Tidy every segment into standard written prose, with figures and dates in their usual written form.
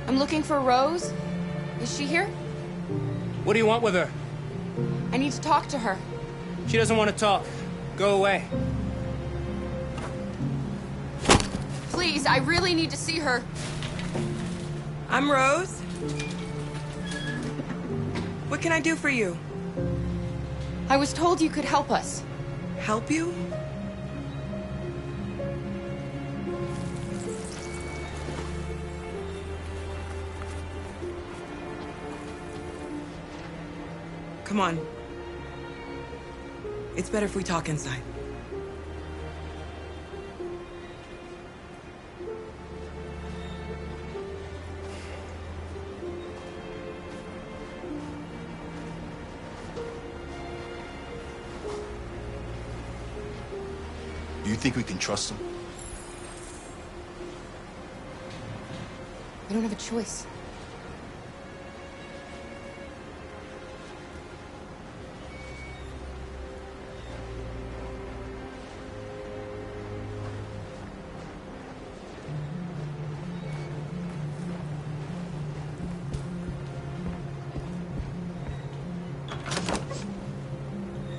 I'm looking for Rose. Is she here? What do you want with her? I need to talk to her. She doesn't want to talk. Go away. Please, I really need to see her. I'm Rose. What can I do for you? I was told you could help us. Help you? Come on. It's better if we talk inside. Do you think we can trust him? I don't have a choice.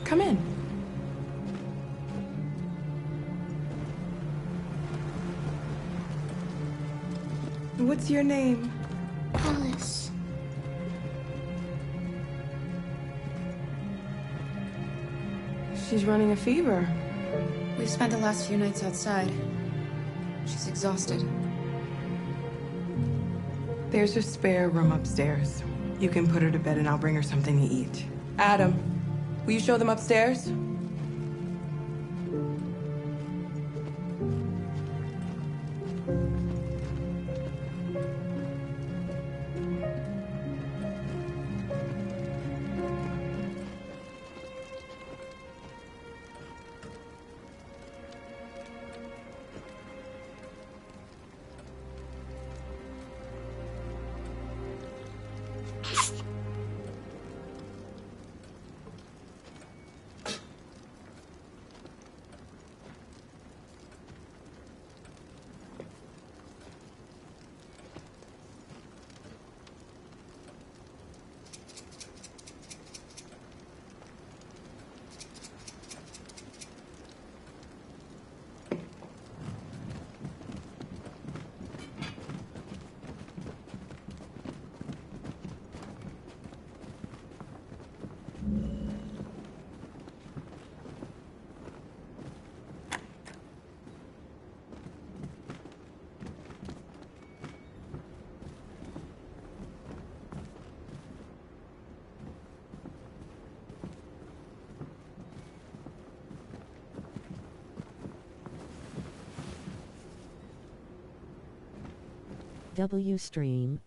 Come in. What's your name? Alice. She's running a fever. We've spent the last few nights outside. She's exhausted. There's a spare room upstairs. You can put her to bed and I'll bring her something to eat. Adam, will you show them upstairs? WStream.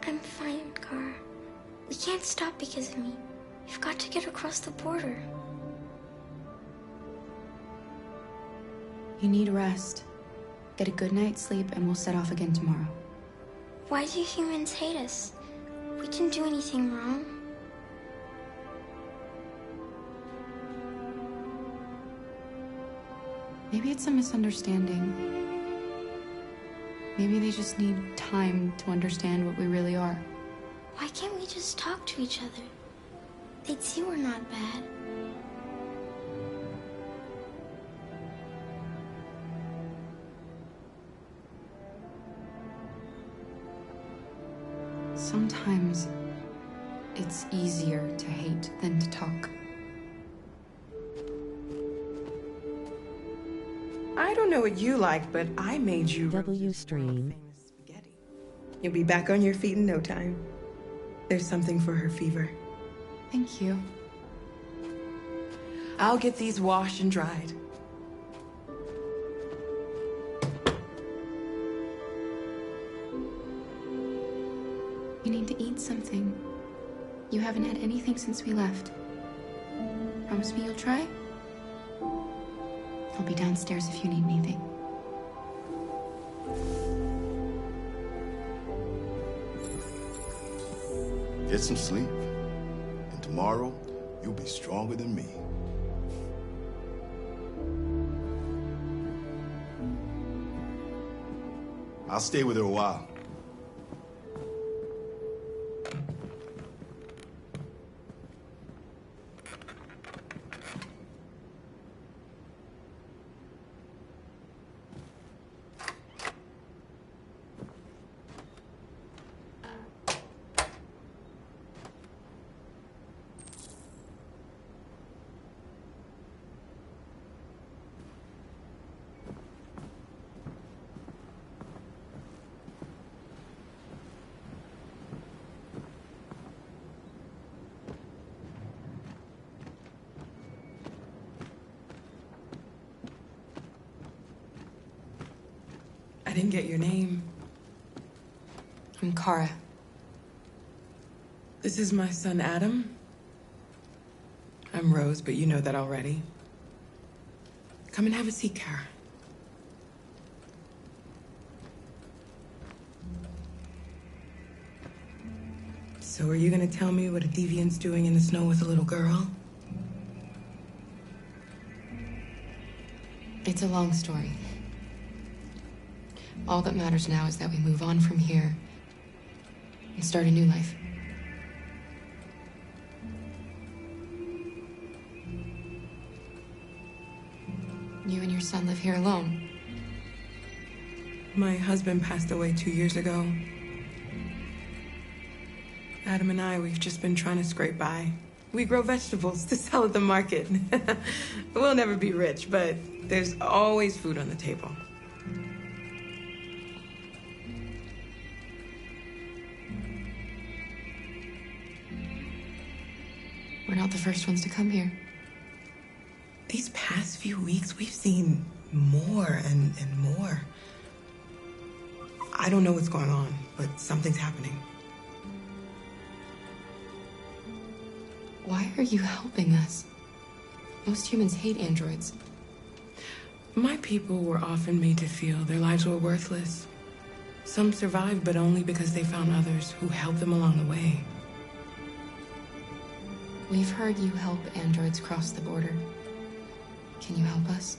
I'm fine, Gar. We can't stop because of me. We've got to get across the border. You need rest. Get a good night's sleep and we'll set off again tomorrow. Why do humans hate us? We didn't do anything wrong. Maybe it's a misunderstanding. Maybe they just need time to understand what we really are. Why can't we just talk to each other? They'd see we're not bad. Sometimes it's easier to hate than to talk. I don't know what you like, but I made you WStream. famous spaghetti. You'll be back on your feet in no time. There's something for her fever. Thank you. I'll get these washed and dried. You need to eat something. You haven't had anything since we left. Promise me you'll try? I'll be downstairs if you need anything. Get some sleep, and tomorrow you'll be stronger than me. I'll stay with her a while. I didn't get your name. I'm Kara. This is my son, Adam. I'm Rose, but you know that already. Come and have a seat, Kara. So are you gonna tell me what a deviant's doing in the snow with a little girl? It's a long story. All that matters now is that we move on from here and start a new life. You and your son live here alone. My husband passed away 2 years ago. Adam and I, we've just been trying to scrape by. We grow vegetables to sell at the market. We'll never be rich, but there's always food on the table. We're not the first ones to come here. These past few weeks, we've seen more and more. I don't know what's going on, but something's happening. Why are you helping us? Most humans hate androids. My people were often made to feel their lives were worthless. Some survived, but only because they found others who helped them along the way. We've heard you help androids cross the border. Can you help us?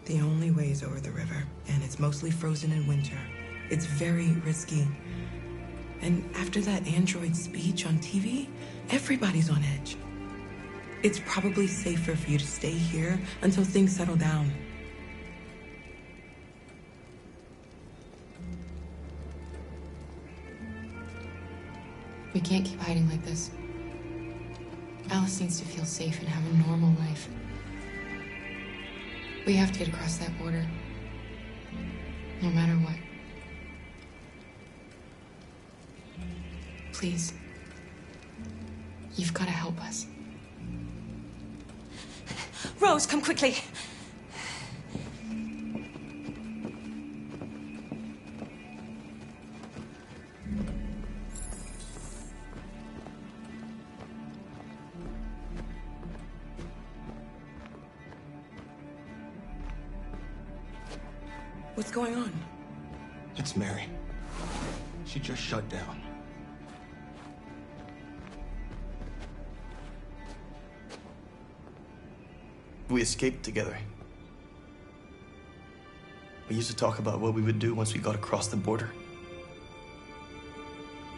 The only way is over the river, and it's mostly frozen in winter. It's very risky. And after that android speech on TV, everybody's on edge. It's probably safer for you to stay here until things settle down. We can't keep hiding like this. Alice needs to feel safe and have a normal life. We have to get across that border. No matter what. Please. You've got to help us. Rose, come quickly. What's going on? It's Mary. She just shut down. We escaped together. We used to talk about what we would do once we got across the border.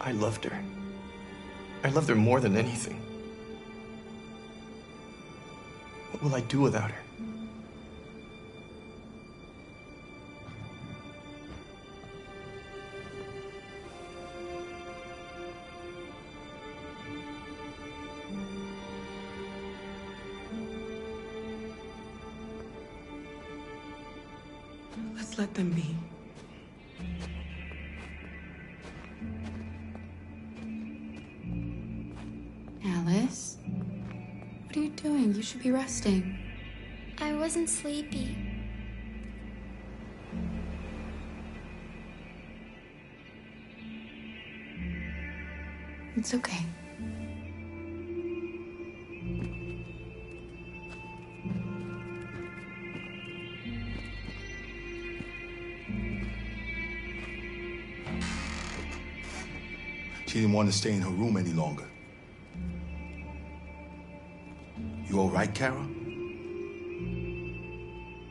I loved her. I loved her more than anything. What will I do without her? Let's let them be. Alice? What are you doing? You should be resting. I wasn't sleepy. It's okay. She didn't want to stay in her room any longer. You all right, Kara?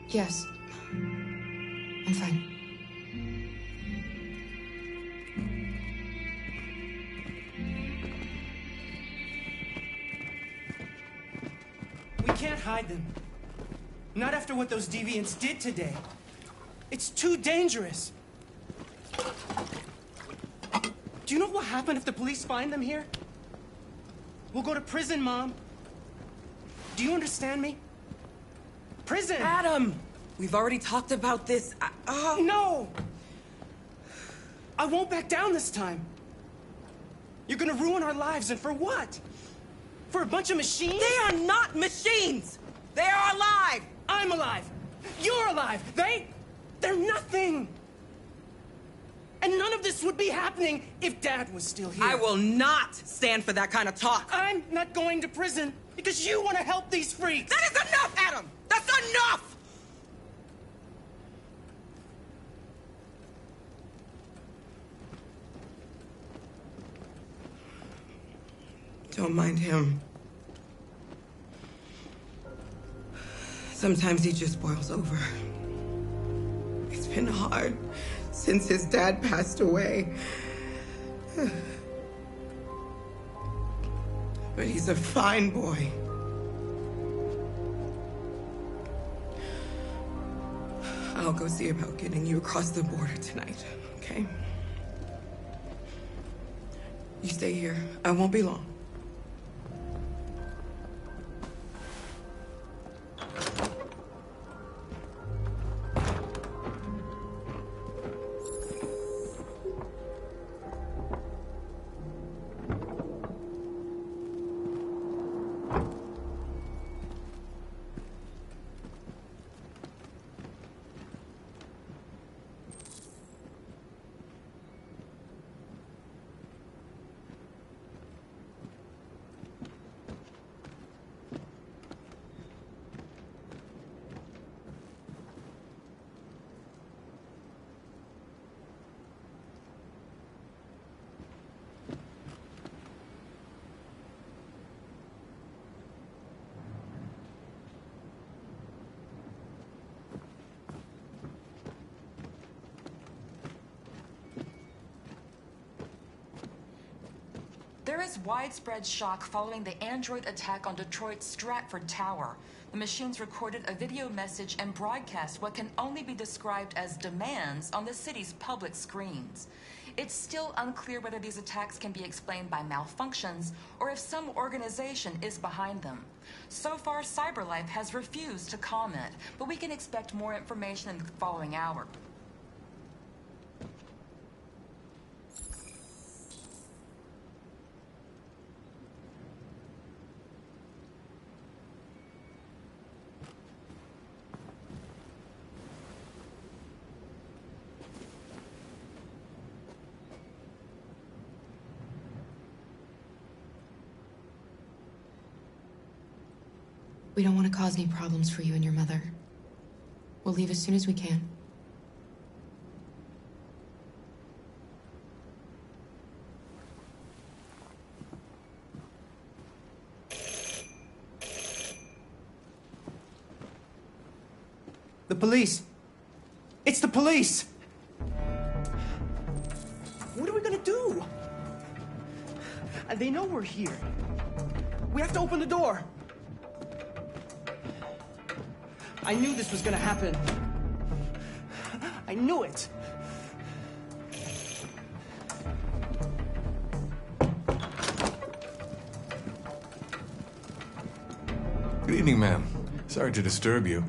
Yes. I'm fine. We can't hide them. Not after what those deviants did today. It's too dangerous. Do you know what will happen if the police find them here? We'll go to prison, Mom. Do you understand me? Prison! Adam! We've already talked about this. No! I won't back down this time. You're gonna ruin our lives, and for what? For a bunch of machines? They are not machines! They are alive! I'm alive! You're alive! They're nothing! And none of this would be happening if Dad was still here. I will not stand for that kind of talk. I'm not going to prison because you want to help these freaks! That is enough, Adam! That's enough! Don't mind him. Sometimes he just boils over. It's been hard since his dad passed away. But he's a fine boy. I'll go see about getting you across the border tonight, okay? You stay here. I won't be long. There is widespread shock following the Android attack on Detroit's Stratford Tower. The machines recorded a video message and broadcast what can only be described as demands on the city's public screens. It's still unclear whether these attacks can be explained by malfunctions or if some organization is behind them. So far, CyberLife has refused to comment, but we can expect more information in the following hour. We don't want to cause any problems for you and your mother. We'll leave as soon as we can. The police! It's the police! What are we gonna do? And they know we're here. We have to open the door. I knew this was gonna happen. I knew it. Good evening, ma'am. Sorry to disturb you.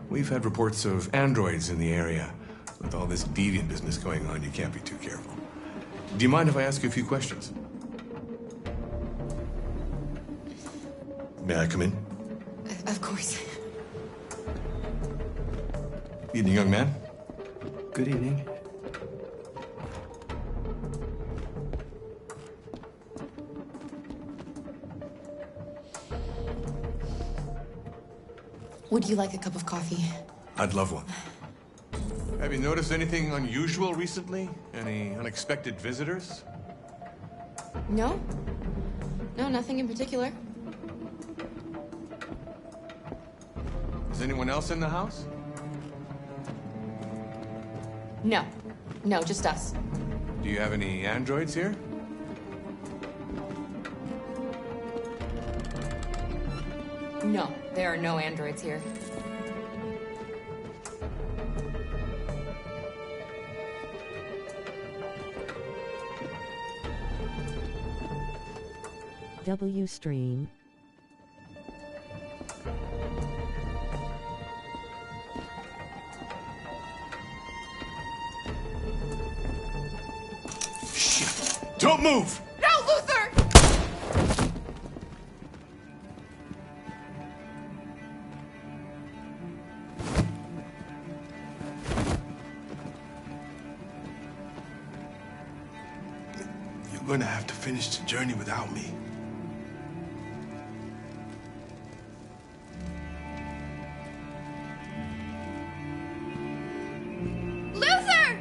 We've had reports of androids in the area. With all this deviant business going on, you can't be too careful. Do you mind if I ask you a few questions? May I come in? Of course. Evening, young man. Good evening. Would you like a cup of coffee? I'd love one. Have you noticed anything unusual recently? Any unexpected visitors? No? No, nothing in particular. Is anyone else in the house? No. No, just us. Do you have any androids here? No, there are no androids here. Wstream. Shit! Don't move! No, Luther! You're gonna have to finish the journey without me. Luther!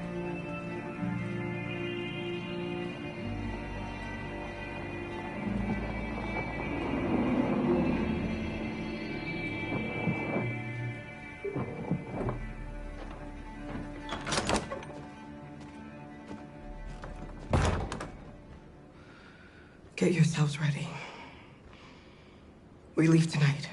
Get yourselves ready. We leave tonight.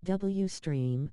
Wstream.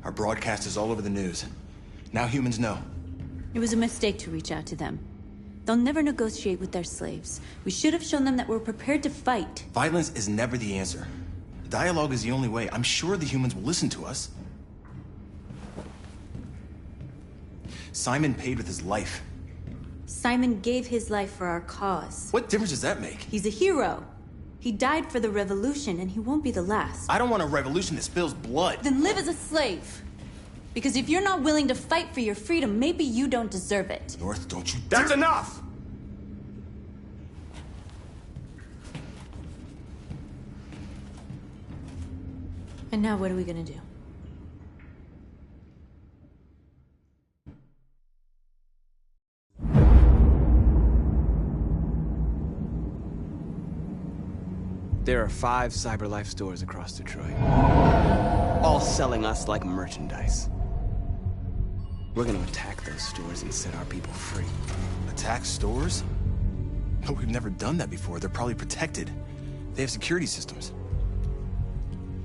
Our broadcast is all over the news. Now humans know. It was a mistake to reach out to them. They'll never negotiate with their slaves. We should have shown them that we're prepared to fight. Violence is never the answer. Dialogue is the only way. I'm sure the humans will listen to us. Simon paid with his life. Simon gave his life for our cause. What difference does that make? He's a hero. He died for the revolution, and he won't be the last. I don't want a revolution that spills blood. Then live as a slave. Because if you're not willing to fight for your freedom, maybe you don't deserve it. North, don't you That's dare- enough! And now what are we gonna do? There are 5 CyberLife stores across Detroit, all selling us like merchandise. We're gonna attack those stores and set our people free. Attack stores? No, we've never done that before. They're probably protected. They have security systems.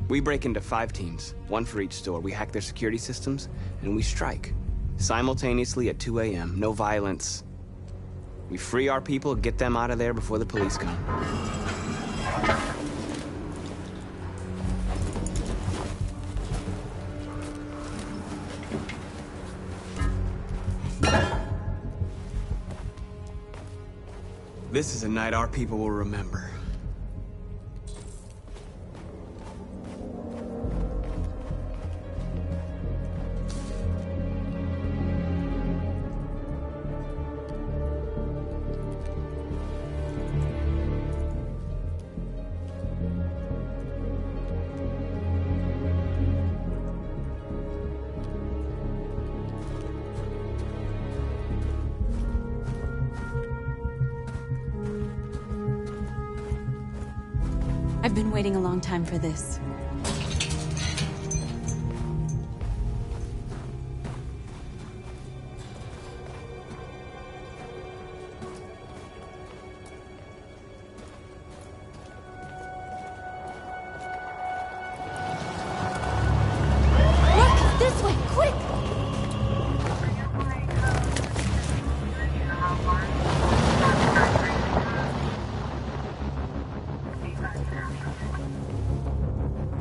We break into 5 teams, 1 for each store. We hack their security systems, and we strike. Simultaneously at 2 a.m., no violence. We free our people, get them out of there before the police come. This is a night our people will remember. I've been waiting a long time for this. Look! This way! Quick!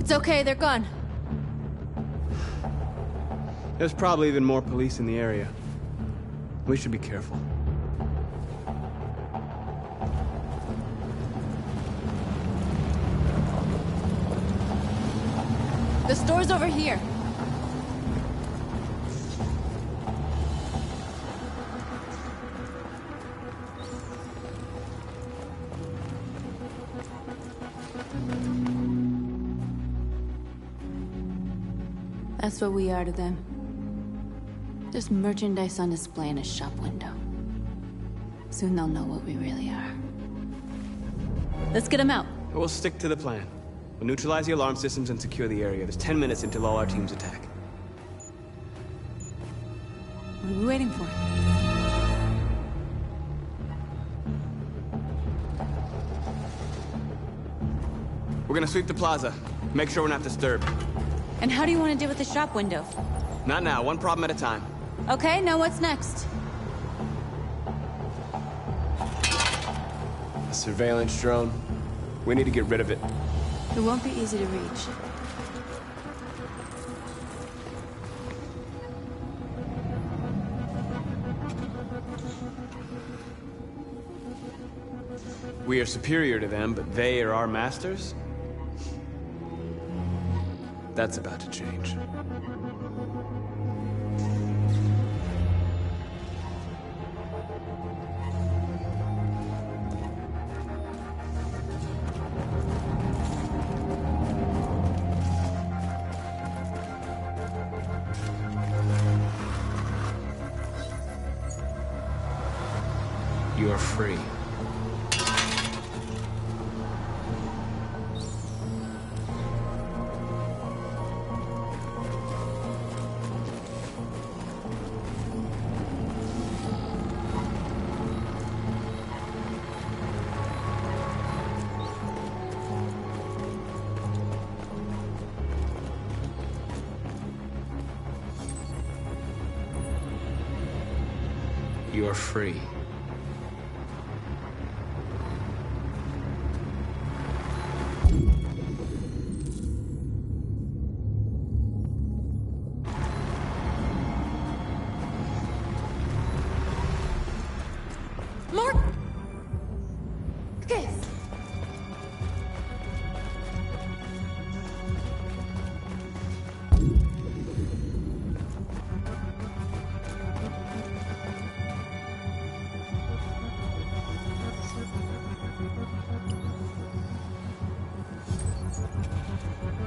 It's okay, they're gone. There's probably even more police in the area. We should be careful. The store's over here. That's what we are to them. Just merchandise on display in a shop window. Soon they'll know what we really are. Let's get them out. We'll stick to the plan. We'll neutralize the alarm systems and secure the area. There's 10 minutes until all our teams attack. What are we waiting for? We're gonna sweep the plaza. Make sure we're not disturbed. And how do you want to deal with the shop window? Not now, one problem at a time. Okay, now what's next? A surveillance drone. We need to get rid of it. It won't be easy to reach. We are superior to them, but they are our masters? That's about to change. You are free. You are free.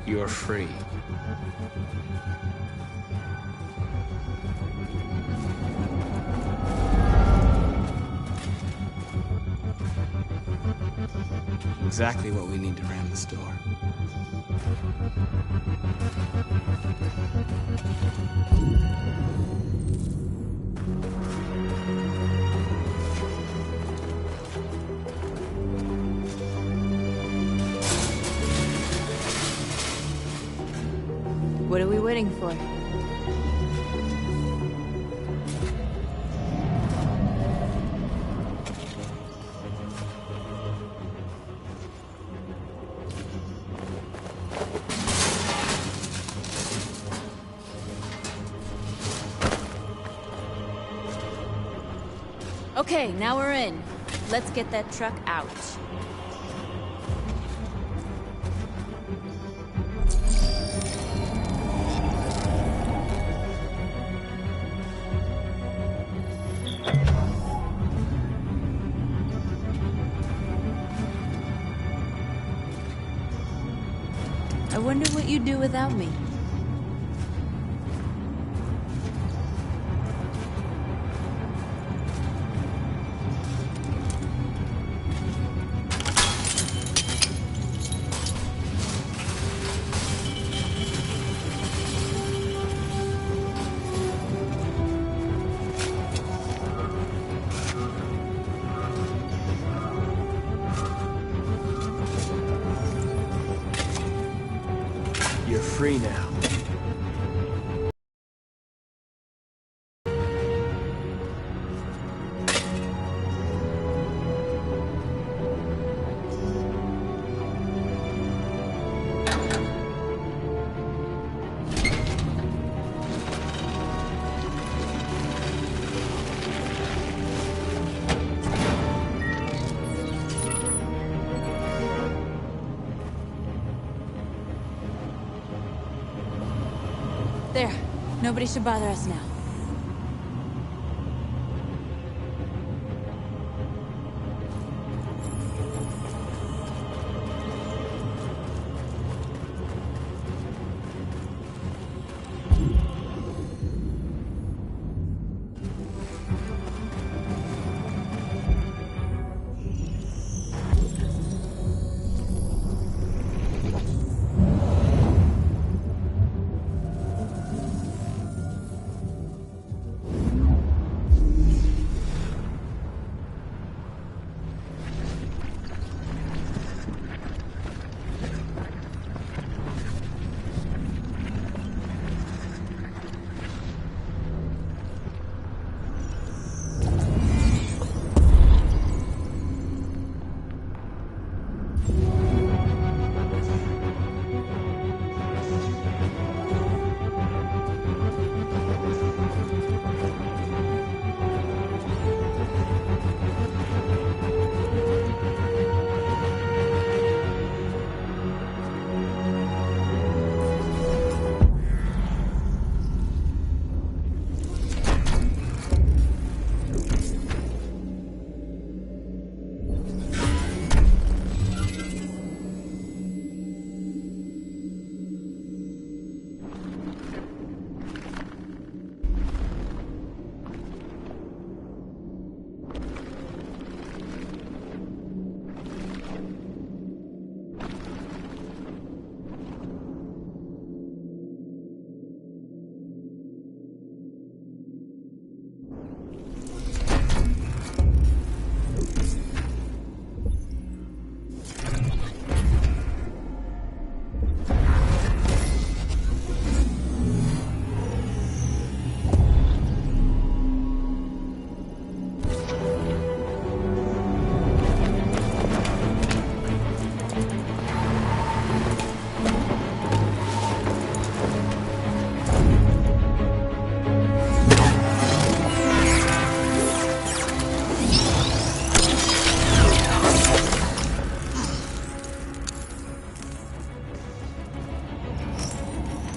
You're free. Exactly what we need to ram the store. What are we waiting for? Okay, now we're in. Let's get that truck out. I wonder what you'd do without me. You're free now. There. Nobody should bother us now.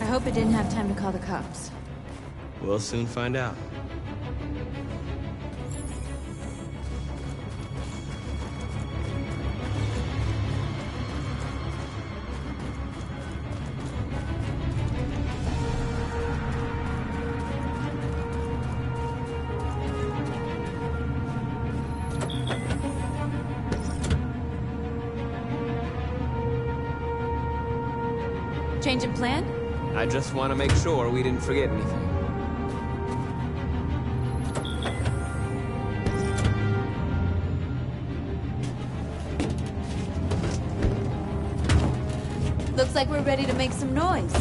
I hope it didn't have time to call the cops. We'll soon find out. Change in plan? I just want to make sure we didn't forget anything. Looks like we're ready to make some noise.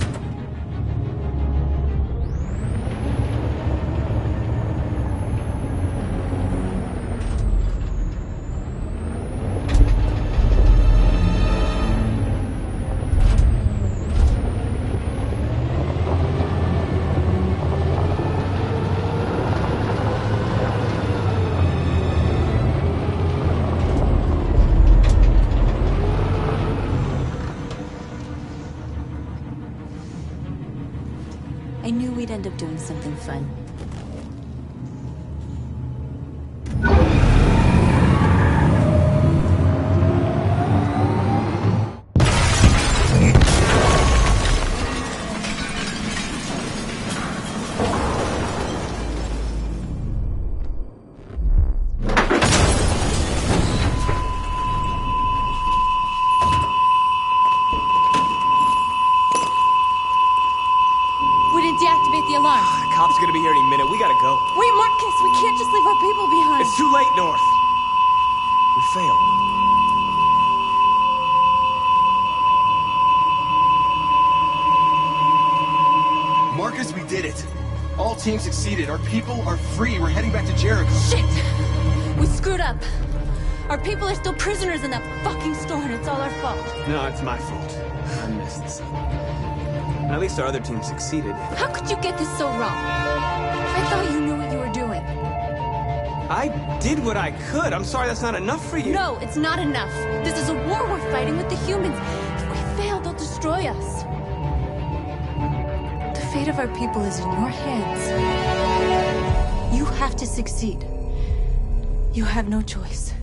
I knew we'd end up doing something fun. We didn't deactivate the alarm. The cops are gonna be here any minute. We gotta go. Wait, Marcus, we can't just leave our people behind. It's too late, North. We failed. Marcus, we did it. All teams succeeded. Our people are free. We're heading back to Jericho. Shit! We screwed up. Our people are still prisoners in that fucking store, and it's all our fault. No, it's my fault. I messed something. At least our other team succeeded. How could you get this so wrong? I thought you knew what you were doing. I did what I could. I'm sorry that's not enough for you. No, it's not enough. This is a war we're fighting with the humans. If we fail, they'll destroy us. The fate of our people is in your hands. You have to succeed. You have no choice.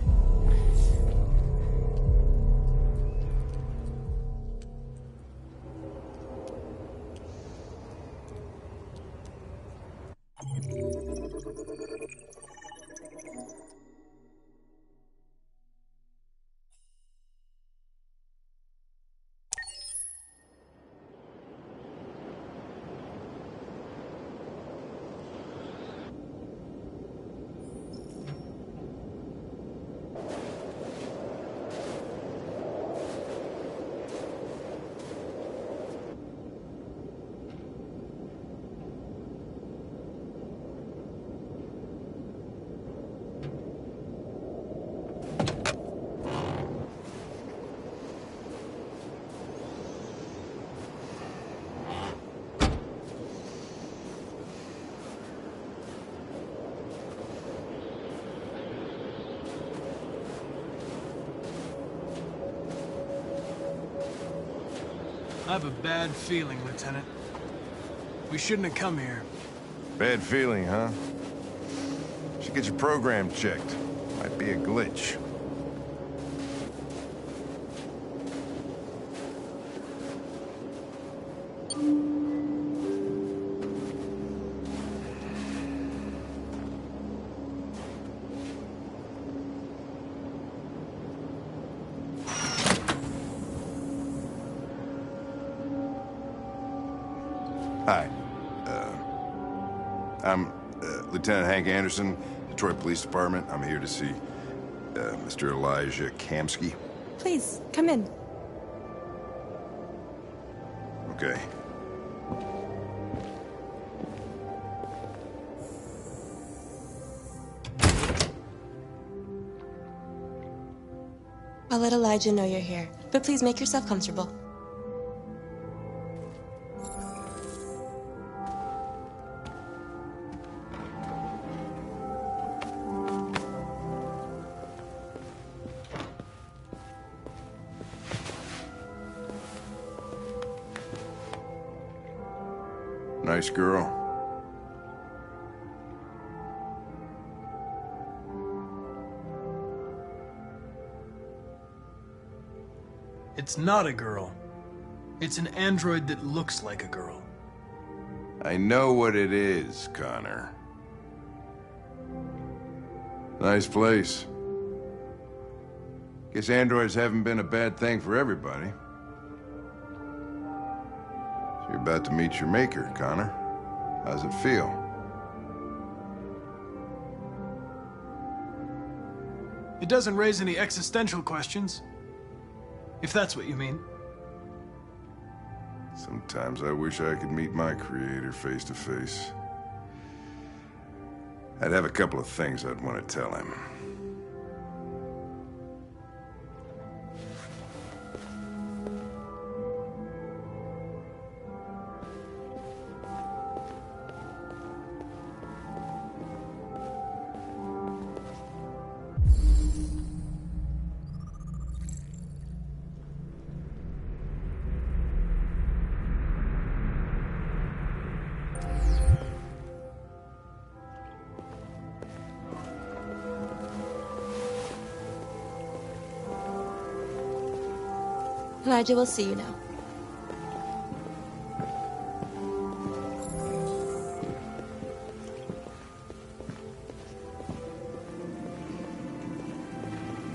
I have a bad feeling, Lieutenant. We shouldn't have come here. Bad feeling, huh? Should get your program checked. Might be a glitch. Hi. I'm Lieutenant Hank Anderson, Detroit Police Department. I'm here to see Mr. Elijah Kamsky. Please, come in. Okay. I'll let Elijah know you're here, but please make yourself comfortable. Nice girl. It's not a girl. It's an android that looks like a girl. I know what it is, Connor. Nice place. Guess androids haven't been a bad thing for everybody. You're about to meet your maker, Connor. How's it feel? It doesn't raise any existential questions. If that's what you mean. Sometimes I wish I could meet my creator face to face. I'd have a couple of things I'd want to tell him. Elijah will see you now.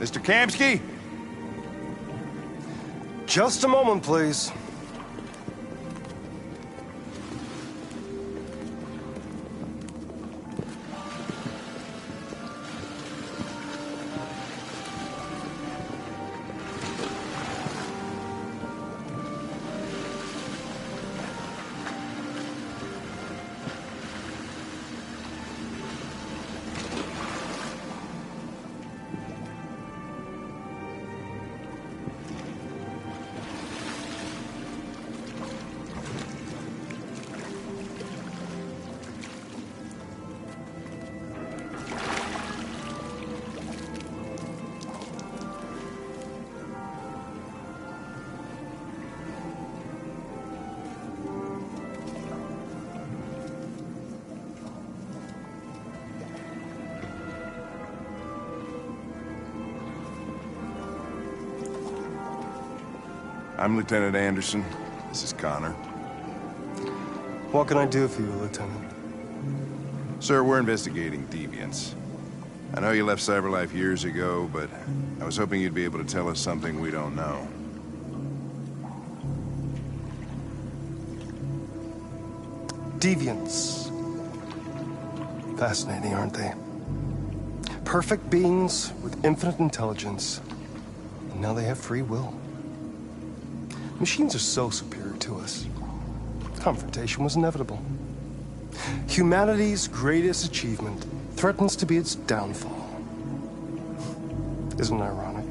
Mr. Kamsky? Just a moment, please. I'm Lieutenant Anderson. This is Connor. What can I do for you, Lieutenant? Sir, we're investigating deviants. I know you left CyberLife years ago, but I was hoping you'd be able to tell us something we don't know. Deviants. Fascinating, aren't they? Perfect beings with infinite intelligence. And now they have free will. Machines are so superior to us. Confrontation was inevitable. Humanity's greatest achievement threatens to be its downfall. Isn't it ironic?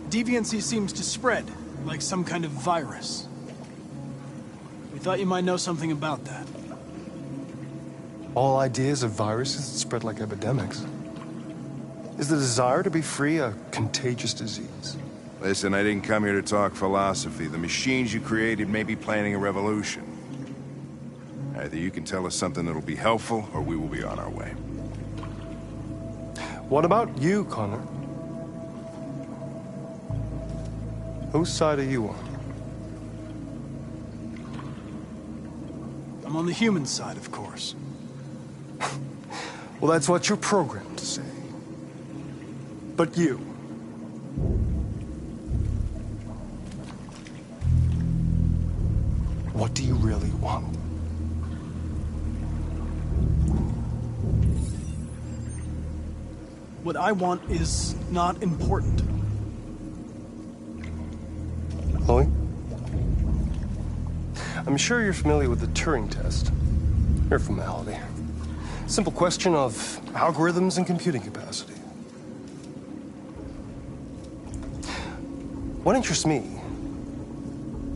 Deviancy seems to spread, like some kind of virus. We thought you might know something about that. All ideas of viruses that spread like epidemics. Is the desire to be free a contagious disease? Listen, I didn't come here to talk philosophy. The machines you created may be planning a revolution. Either you can tell us something that'll be helpful, or we will be on our way. What about you, Connor? Whose side are you on? I'm on the human side, of course. Well, that's what you're programmed to say. But you... what do you really want? What I want is not important. Chloe? I'm sure you're familiar with the Turing test. Mere formality. Simple question of algorithms and computing capacity. What interests me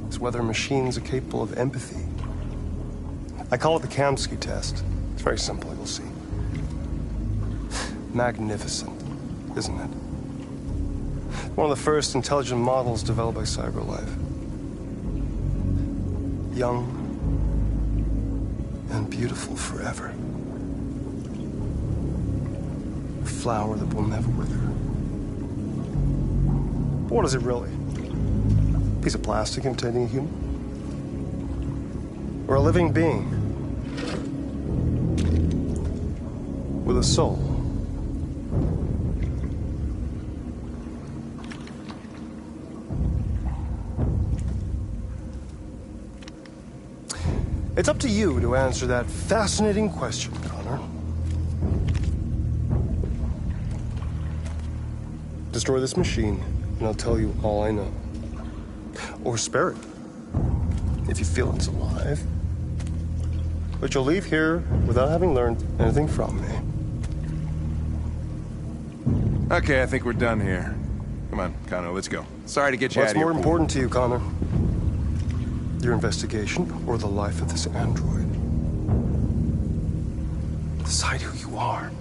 is whether machines are capable of empathy. I call it the Kamsky test. It's very simple, you'll see. Magnificent, isn't it? One of the first intelligent models developed by CyberLife. Young and beautiful forever. A flower that will never wither. But what is it really? A piece of plastic imitating a human? Or a living being? With a soul? It's up to you to answer that fascinating question, Connor. Destroy this machine, and I'll tell you all I know. Or spare it, if you feel it's alive. But you'll leave here without having learned anything from me. Okay, I think we're done here. Come on, Connor, let's go. Sorry to get you out What's of here. more important to you, Connor? Your investigation or the life of this android? Decide who you are.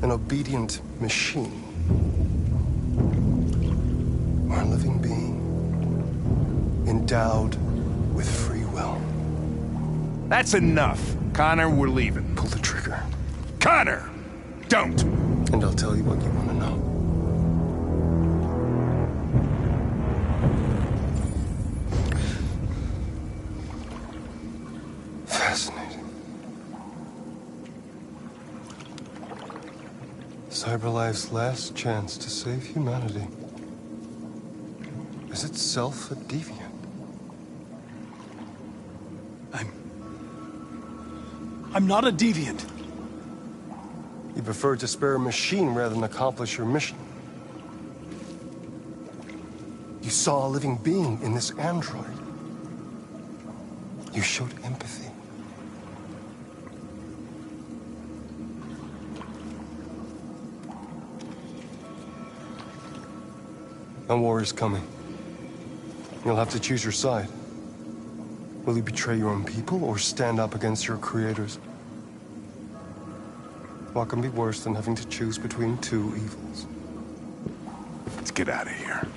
An obedient machine. Or a living being. Endowed with free will. That's enough. Connor, we're leaving. Pull the trigger. Connor! Don't! And I'll tell you what you want to know. Fascinating. CyberLife's last chance to save humanity is itself a deviant. I'm not a deviant. You prefer to spare a machine rather than accomplish your mission. You saw a living being in this android. You showed empathy. A war is coming. You'll have to choose your side. Will you betray your own people or stand up against your creators? What can be worse than having to choose between two evils? Let's get out of here.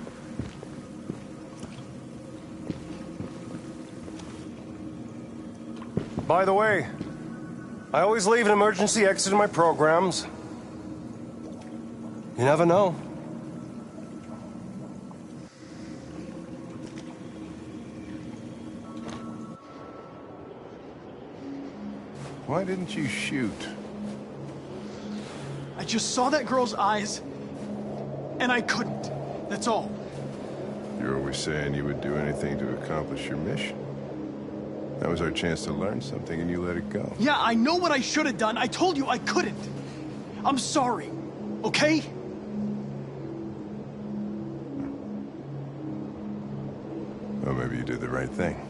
By the way, I always leave an emergency exit in my programs. You never know. Why didn't you shoot? I just saw that girl's eyes, and I couldn't. That's all. You're always saying you would do anything to accomplish your mission. That was our chance to learn something, and you let it go. Yeah, I know what I should have done. I told you I couldn't. I'm sorry, okay? Well, maybe you did the right thing.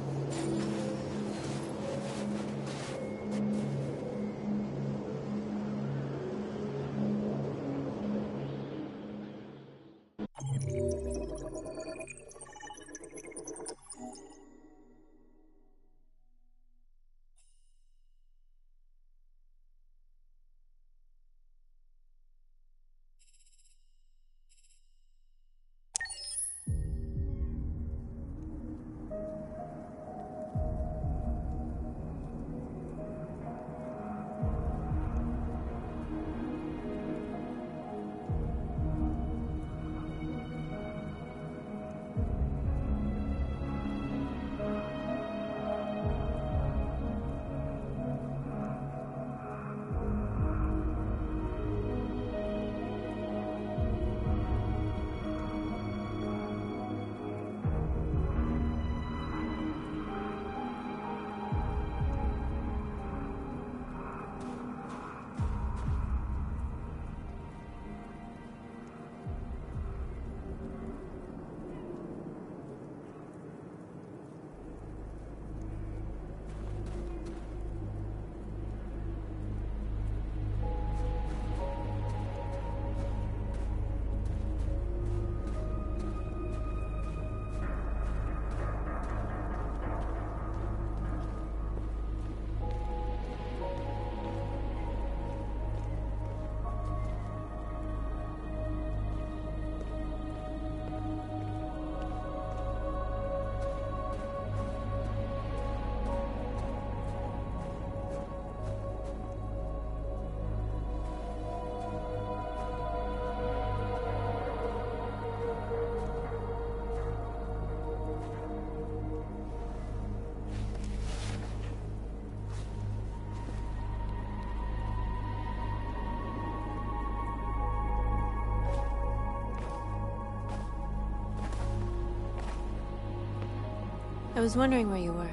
I was wondering where you were.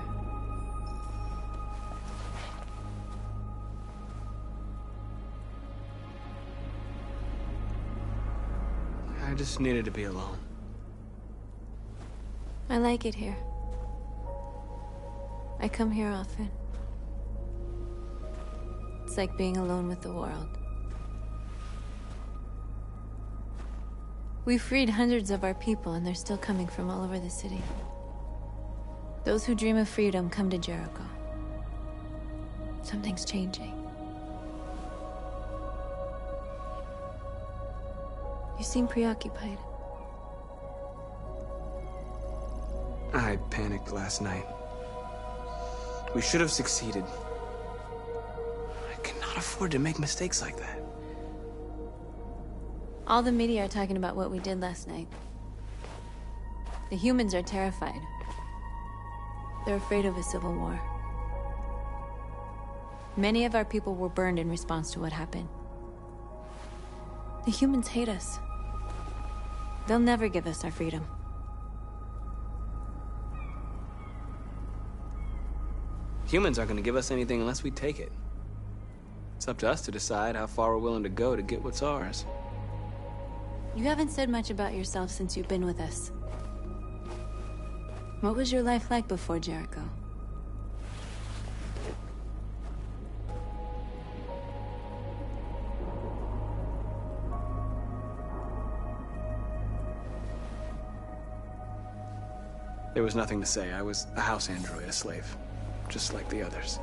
I just needed to be alone. I like it here. I come here often. It's like being alone with the world. We freed hundreds of our people, and they're still coming from all over the city. Those who dream of freedom come to Jericho. Something's changing. You seem preoccupied. I panicked last night. We should have succeeded. I cannot afford to make mistakes like that. All the media are talking about what we did last night. The humans are terrified. They're afraid of a civil war. Many of our people were burned in response to what happened. The humans hate us. They'll never give us our freedom. Humans aren't going to give us anything unless we take it. It's up to us to decide how far we're willing to go to get what's ours. You haven't said much about yourself since you've been with us. What was your life like before Jericho? There was nothing to say. I was a house android, a slave, just like the others.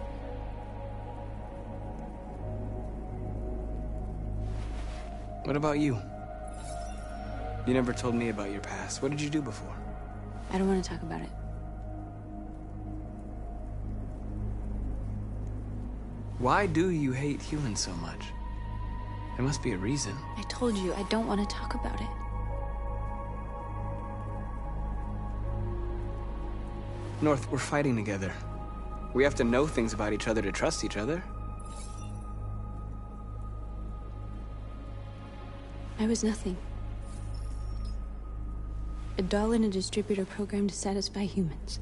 What about you? You never told me about your past. What did you do before? I don't want to talk about it. Why do you hate humans so much? There must be a reason. I told you, I don't want to talk about it. North, we're fighting together. We have to know things about each other to trust each other. I was nothing. A doll in a distributor program to satisfy humans.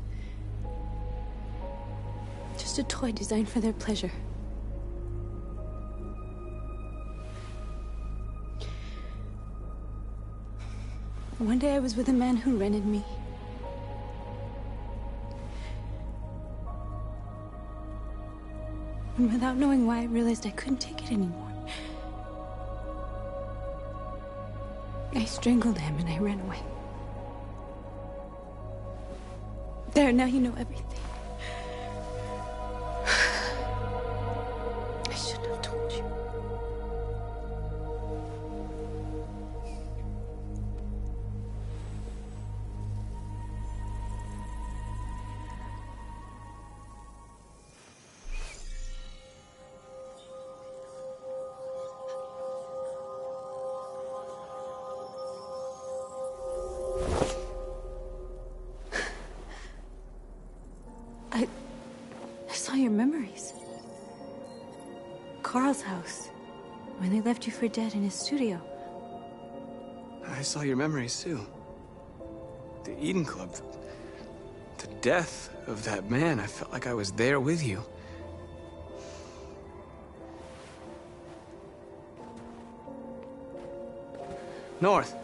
Just a toy designed for their pleasure. One day I was with a man who rented me. And without knowing why, I realized I couldn't take it anymore. I strangled him and I ran away. There, now you know everything. I shouldn't have told you. I saw your memories. Carl's house, when they left you for dead in his studio. I saw your memories too. The Eden Club. The death of that man. I felt like I was there with you. North.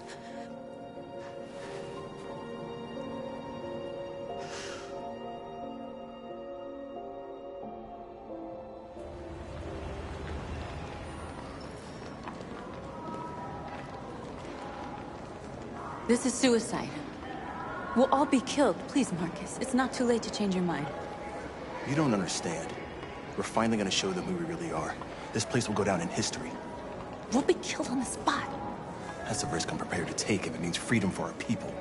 This is suicide. We'll all be killed. Please, Marcus. It's not too late to change your mind. You don't understand. We're finally gonna show them who we really are. This place will go down in history. We'll be killed on the spot. That's a risk I'm prepared to take if it means freedom for our people.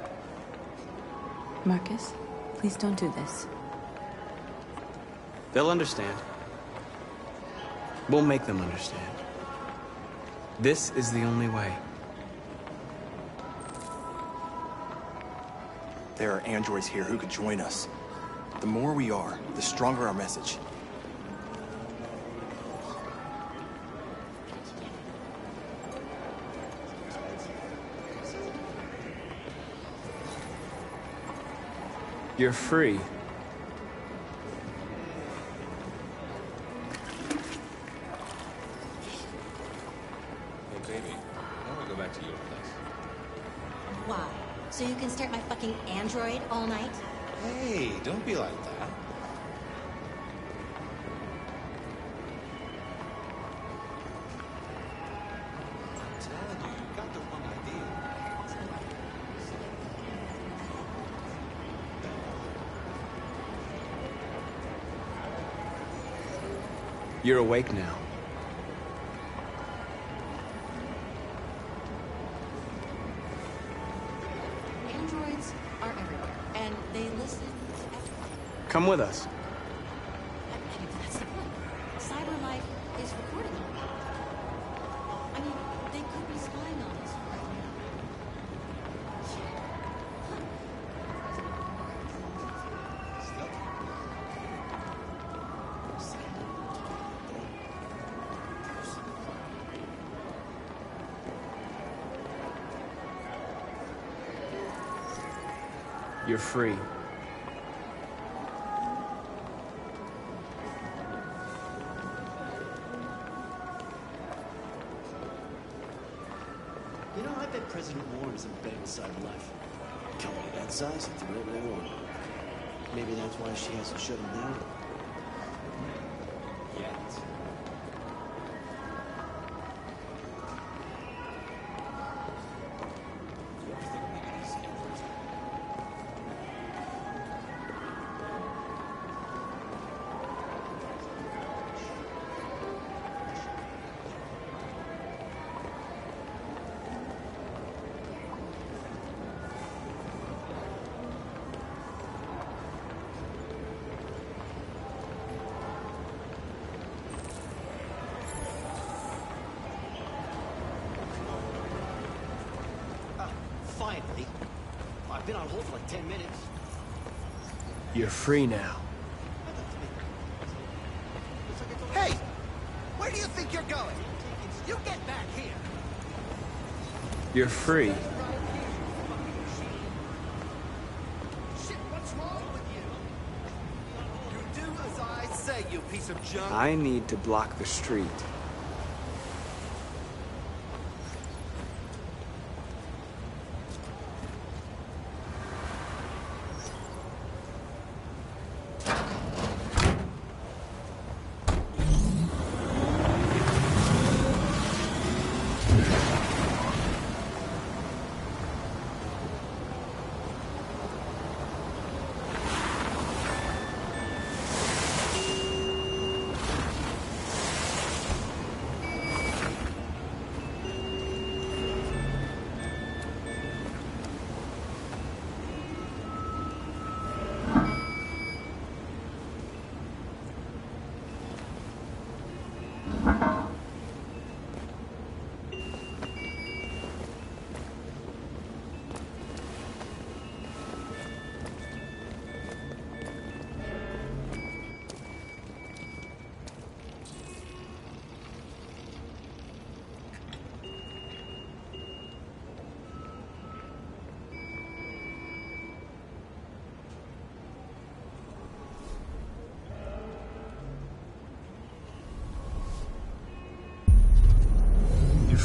Marcus, please don't do this. They'll understand. We'll make them understand. This is the only way. There are androids here who could join us. The more we are, the stronger our message. You're free. Baby, why don't we go back to your place? Why? So you can stare at my fucking android all night? Hey, don't be like that. I'm telling you, you got the wrong idea. You're awake now. Androids are everywhere, and they listen to everything. Come with us. I mean, that's the point. Cyber life is recording all that. I mean, they could be spying on us right now. You're free. You know, I bet President Warren is embedded in cyber life. Company that size, they do whatever they want. Maybe that's why she hasn't shut him down. Yet. Finally. I've been on hold for like 10 minutes. You're free now. Hey! Where do you think you're going? You get back here! You're free. Shit, what's wrong with you? You do as I say, you piece of junk. I need to block the street.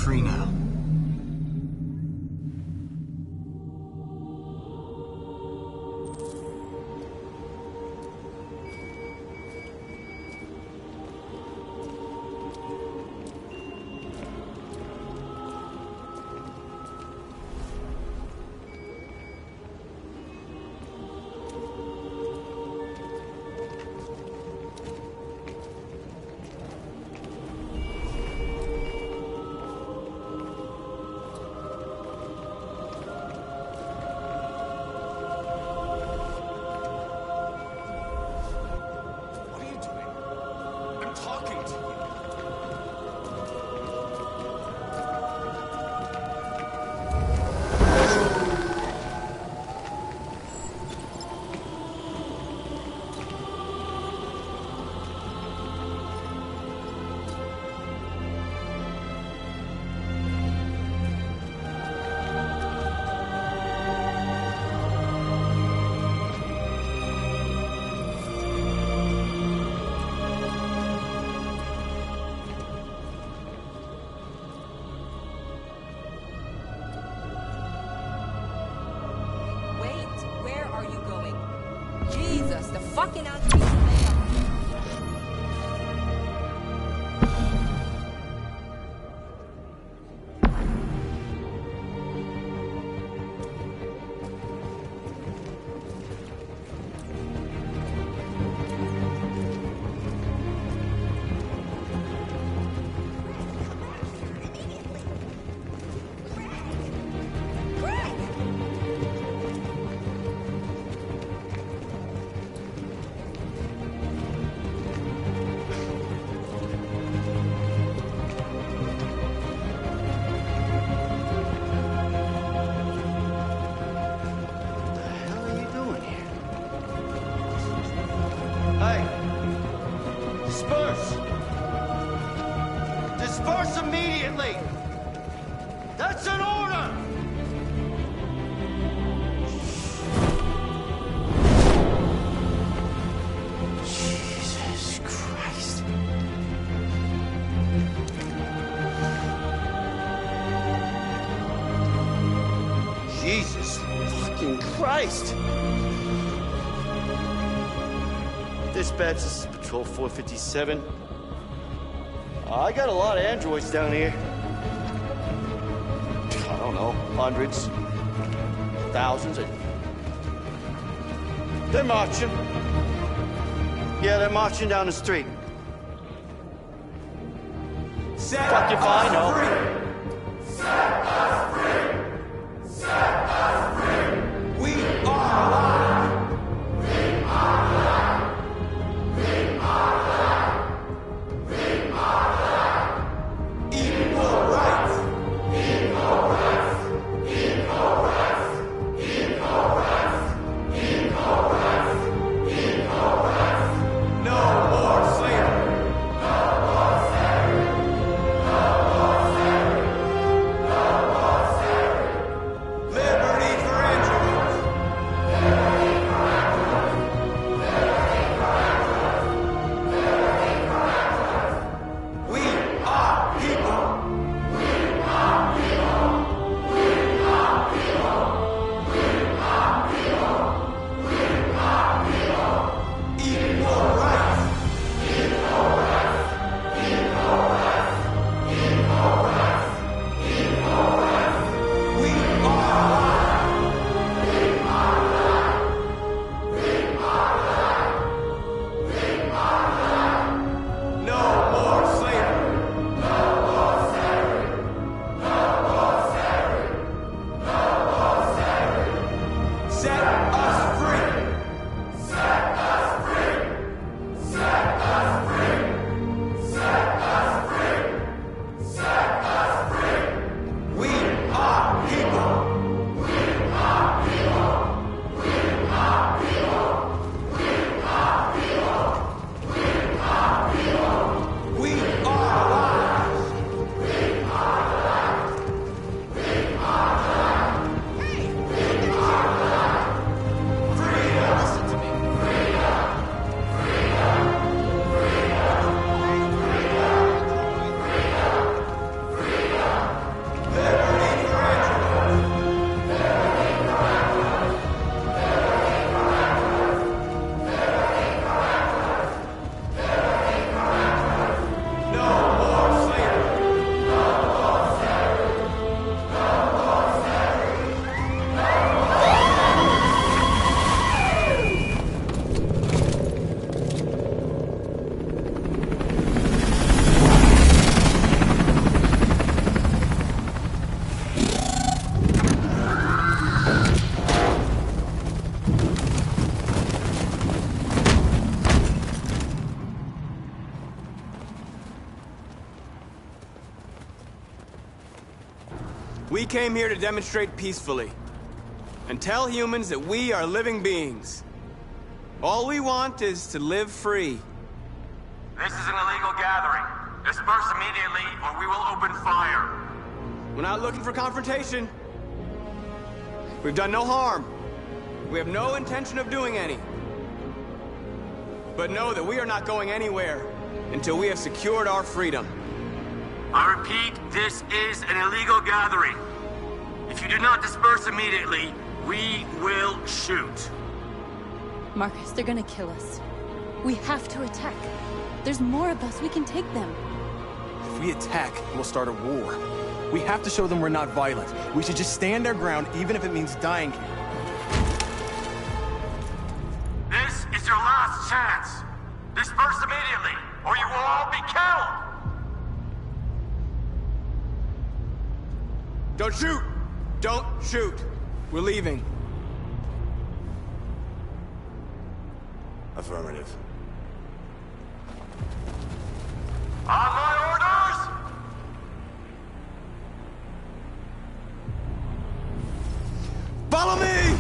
Free now. walking on trees and Disperse immediately! That's an order! Jesus Christ. Jesus fucking Christ! Dispatch, this is Patrol 457. I got a lot of androids down here. I don't know, hundreds, thousands. They're marching. Yeah, they're marching down the street. Fuck if I know. Set us free! Set us free! We are alive! We are alive! We are alive! We are alive! Equal rights! Equal rights! Equal rights! Equal rights! Equal rights! Equal rights! No more slavery! No more slavery! No more slavery! No more slavery! Liberty for androids! Liberty for androids! Liberty for androids! Liberty for androids! We are people! We are people! We are people! We are people! We are people! Equal rights! Equal rights! Equal rights! Equal rights! Equal rights! We are alive! We are alive! We are alive! We are alive! No more slavery! No more slavery! No more slavery! No more slavery! Set us free! Set us free! Set us free! Set us free! Set us free! We are people! We are people! We are people! We are people! We are people! We are alive! We are alive! We are alive! We are alive! Freedom! Listen to me! Freedom! Freedom! Freedom! Freedom! Freedom! Liberty for androids! Liberty for androids! Liberty for androids! Liberty for androids! Liberty for androids! No more slavery! No more slavery! No more slavery! No We came here to demonstrate peacefully and tell humans that we are living beings. All we want is to live free. This is an illegal gathering. Disperse immediately or we will open fire. We're not looking for confrontation. We've done no harm. We have no intention of doing any. But know that we are not going anywhere until we have secured our freedom. I repeat, this is an illegal gathering. If you do not disperse immediately, we will shoot. Marcus, they're gonna kill us. We have to attack. There's more of us. We can take them. If we attack, we'll start a war. We have to show them we're not violent. We should just stand our ground, even if it means dying here. This is your last chance. Disperse immediately, or you will all be killed! Don't shoot! Don't shoot! We're leaving. Affirmative. On my orders! Follow me!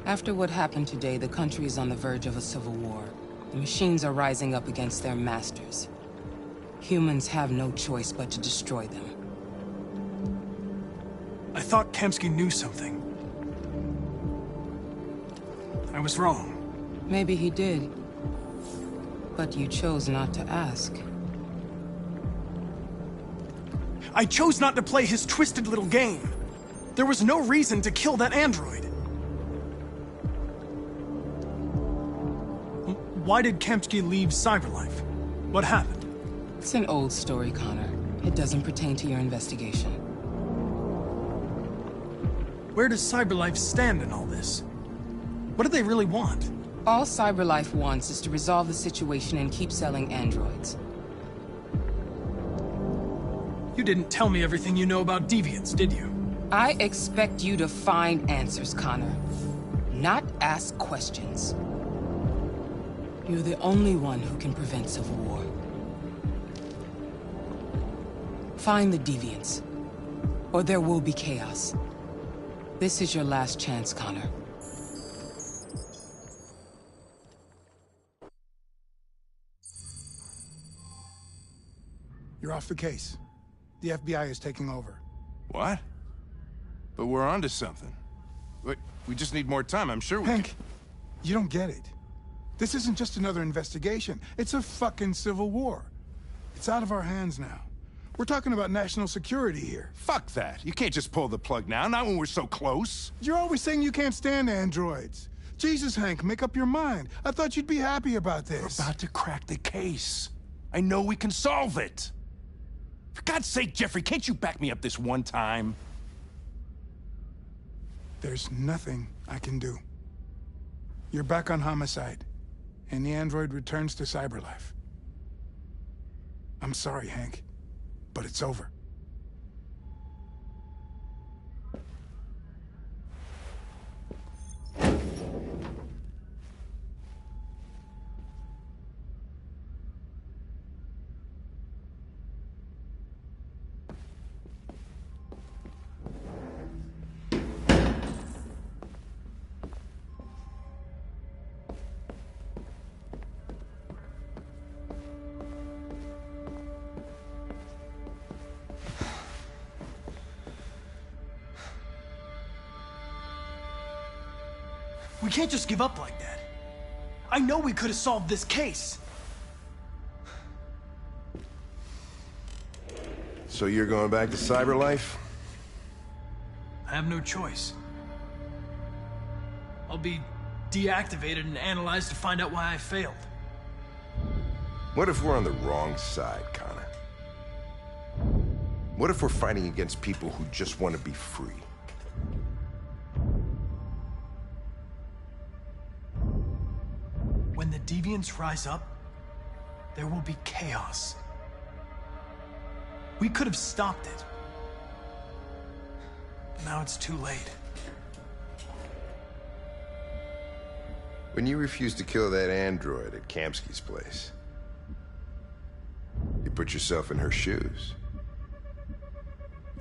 After what happened today, the country is on the verge of a civil war. The machines are rising up against their masters. Humans have no choice but to destroy them. I thought Kamsky knew something. I was wrong. Maybe he did. But you chose not to ask. I chose not to play his twisted little game. There was no reason to kill that android. Why did Kamsky leave Cyberlife? What happened? It's an old story, Connor. It doesn't pertain to your investigation. Where does Cyberlife stand in all this? What do they really want? All Cyberlife wants is to resolve the situation and keep selling androids. You didn't tell me everything you know about deviants, did you? I expect you to find answers, Connor. Not ask questions. You're the only one who can prevent civil war. Find the deviants, or there will be chaos. This is your last chance, Connor. You're off the case. The FBI is taking over. What? But we're onto something. Wait, we just need more time, I'm sure we Hank, you don't get it. This isn't just another investigation. It's a fucking civil war. It's out of our hands now. We're talking about national security here. Fuck that. You can't just pull the plug now, not when we're so close. You're always saying you can't stand androids. Jesus, Hank, make up your mind. I thought you'd be happy about this. We're about to crack the case. I know we can solve it. For God's sake, Jeffrey, can't you back me up this one time? There's nothing I can do. You're back on homicide, and the android returns to Cyberlife. I'm sorry, Hank, but it's over. We can't just give up like that. I know we could have solved this case. So you're going back to Cyberlife? I have no choice. I'll be deactivated and analyzed to find out why I failed. What if we're on the wrong side, Connor? What if we're fighting against people who just want to be free? When the deviants rise up, there will be chaos. We could have stopped it. But now it's too late. When you refused to kill that android at Kamsky's place, you put yourself in her shoes.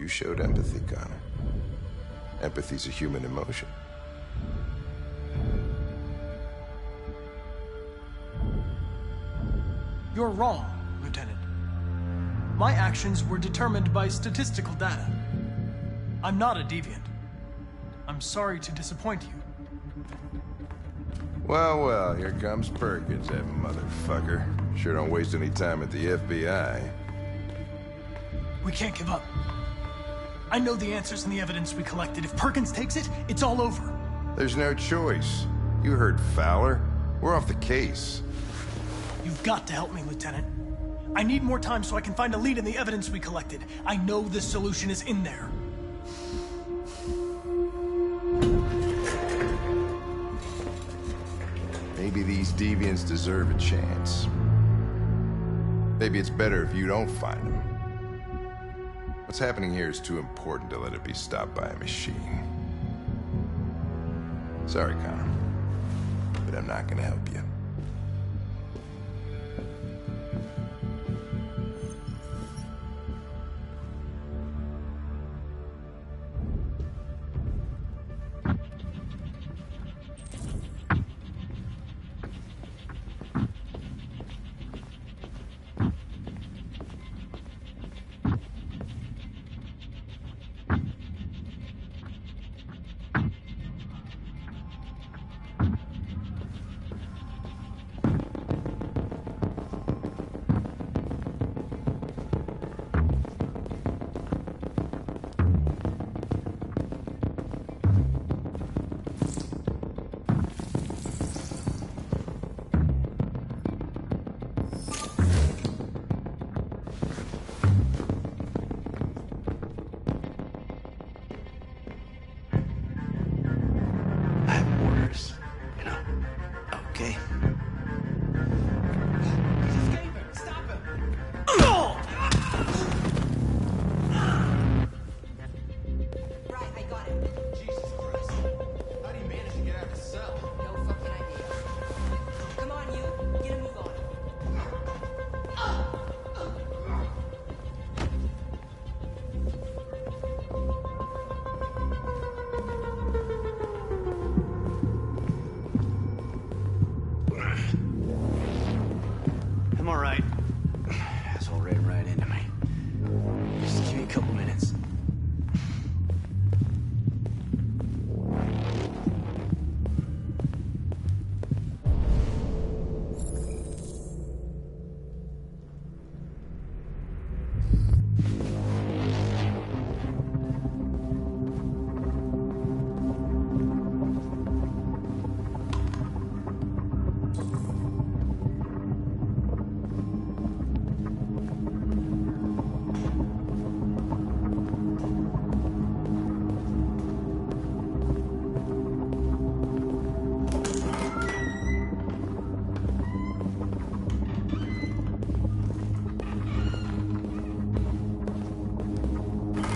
You showed empathy, Connor. Empathy's a human emotion. You're wrong, Lieutenant. My actions were determined by statistical data. I'm not a deviant. I'm sorry to disappoint you. Well, well, here comes Perkins, that motherfucker. Sure don't waste any time at the FBI. We can't give up. I know the answers and the evidence we collected. If Perkins takes it, it's all over. There's no choice. You heard Fowler. We're off the case. You've got to help me, Lieutenant. I need more time so I can find a lead in the evidence we collected. I know the solution is in there. Maybe these deviants deserve a chance. Maybe it's better if you don't find them. What's happening here is too important to let it be stopped by a machine. Sorry, Connor, but I'm not gonna help you.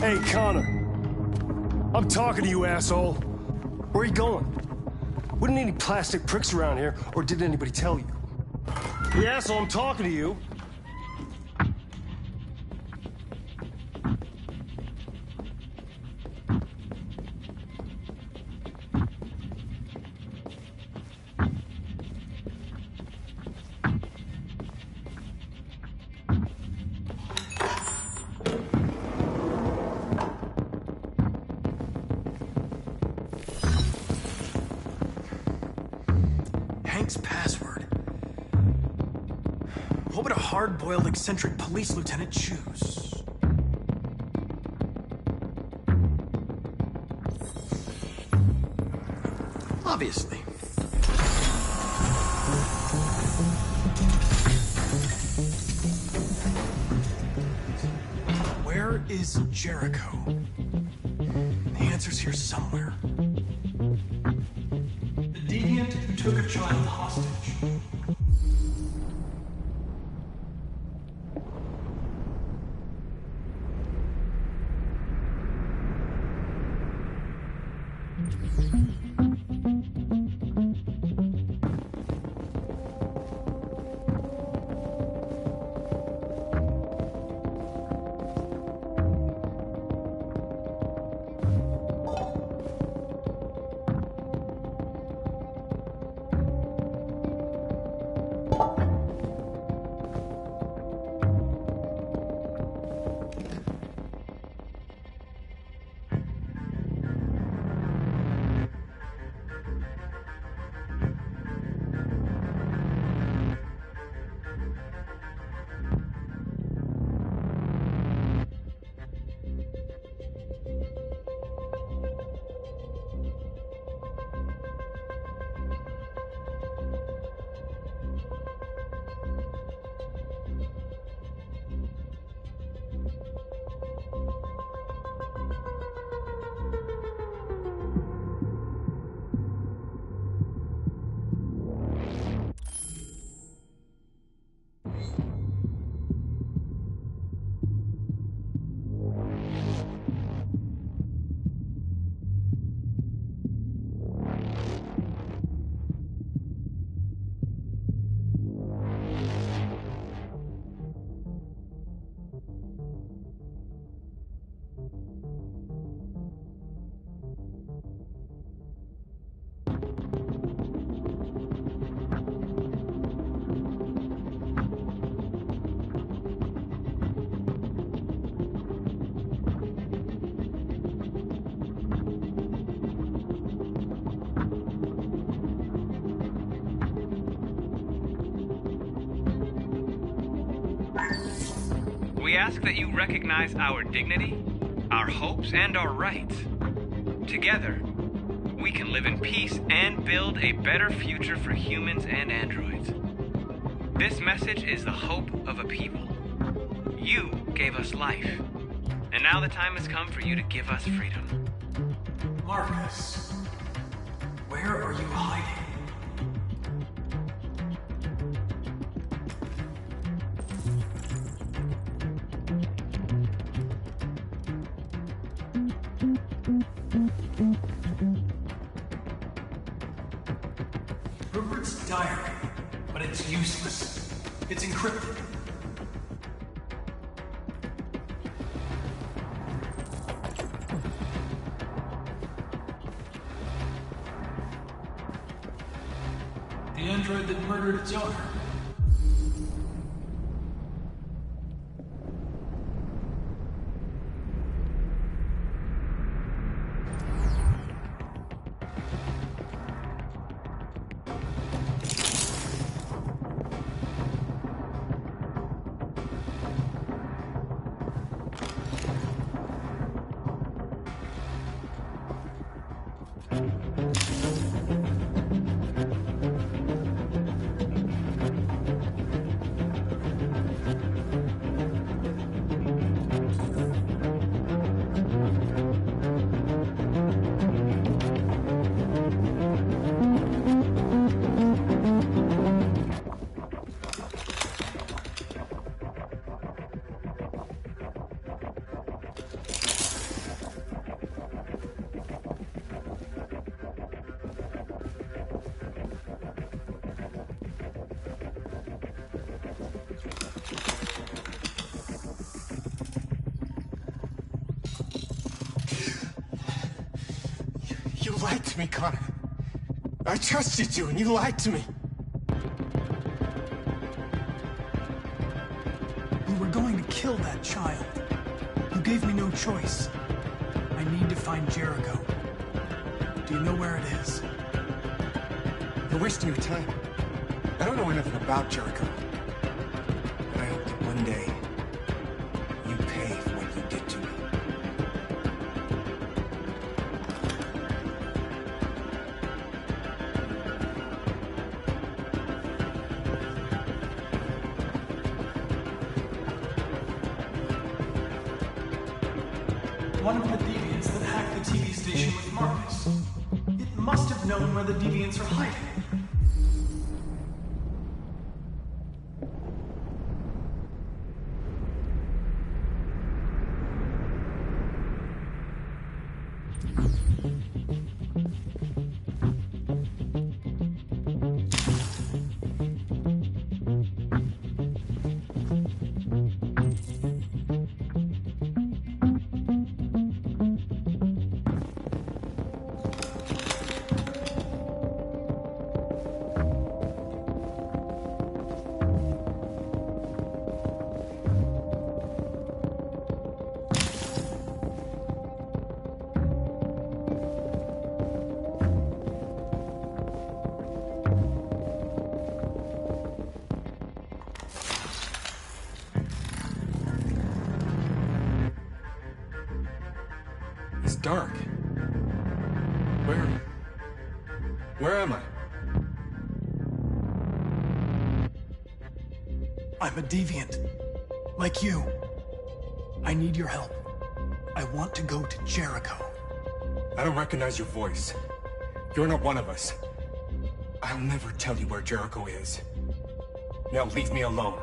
Hey, Connor. I'm talking to you, asshole. Where are you going? Wouldn't any plastic pricks around here, or did anybody tell you? Hey, asshole, I'm talking to you. Hank's password. What would a hard-boiled, eccentric police lieutenant choose? Obviously. Where is Jericho? The answer's here somewhere. The deviant who took a child hostage. We ask that you recognize our dignity, our hopes, and our rights. Together, we can live in peace and build a better future for humans and androids. This message is the hope of a people. You gave us life, and now the time has come for you to give us freedom. Marcus, where are you hiding? Rupert's diary, but it's useless. It's encrypted. The android that murdered its owner. lied to me, Connor. I trusted you, and you lied to me. You were going to kill that child. You gave me no choice. I need to find Jericho. Do you know where it is? You're wasting your time. I don't know anything about Jericho. But I hope that one day, you pay for what you did to me. One of the deviants that hacked the TV station with Marcus. It must have known where the deviants are hiding. It's dark. Where am I? I'm a deviant. Like you. I need your help. I want to go to Jericho. I don't recognize your voice. You're not one of us. I'll never tell you where Jericho is. Now leave me alone.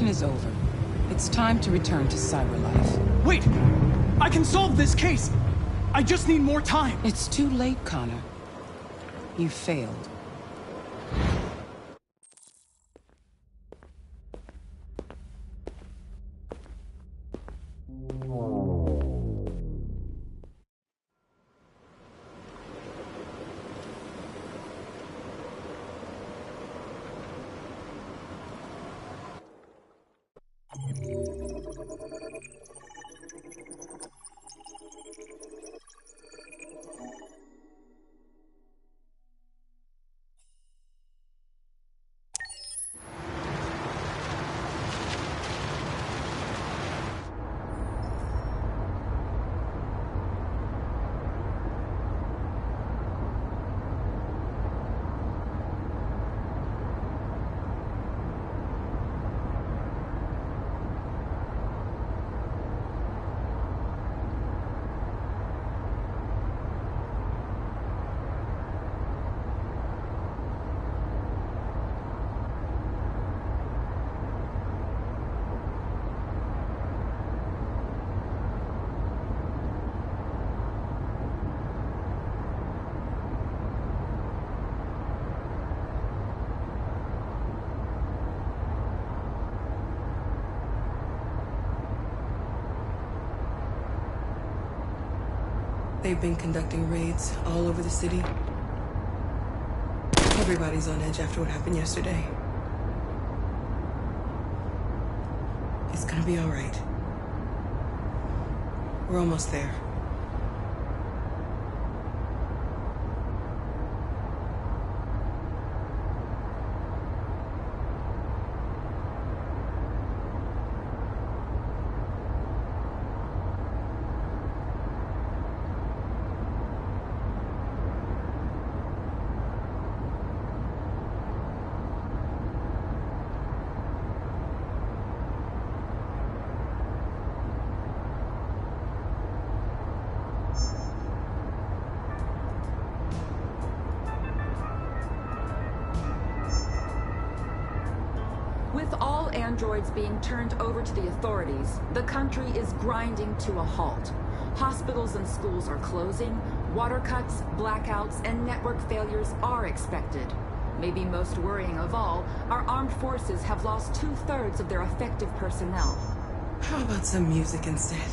Is over. It's time to return to CyberLife. Wait! I can solve this case! I just need more time! It's too late, Connor. You failed. They've been conducting raids all over the city. Everybody's on edge after what happened yesterday. It's gonna be all right. We're almost there. With all androids being turned over to the authorities, the country is grinding to a halt. Hospitals and schools are closing, water cuts, blackouts, and network failures are expected. Maybe most worrying of all, our armed forces have lost 2/3 of their effective personnel. How about some music instead?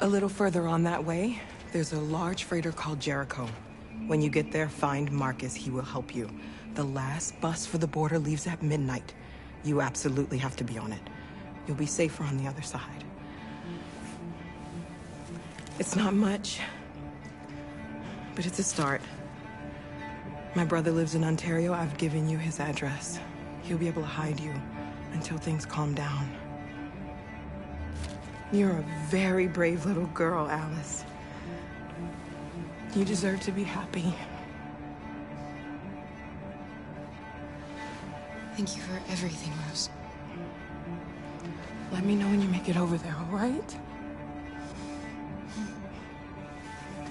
A little further on that way, there's a large freighter called Jericho. When you get there, find Marcus. He will help you. The last bus for the border leaves at midnight. You absolutely have to be on it. You'll be safer on the other side. It's not much, but it's a start. My brother lives in Ontario. I've given you his address. He'll be able to hide you until things calm down. You're a very brave little girl, Alice. You deserve to be happy. Thank you for everything, Rose. Let me know when you make it over there, all right?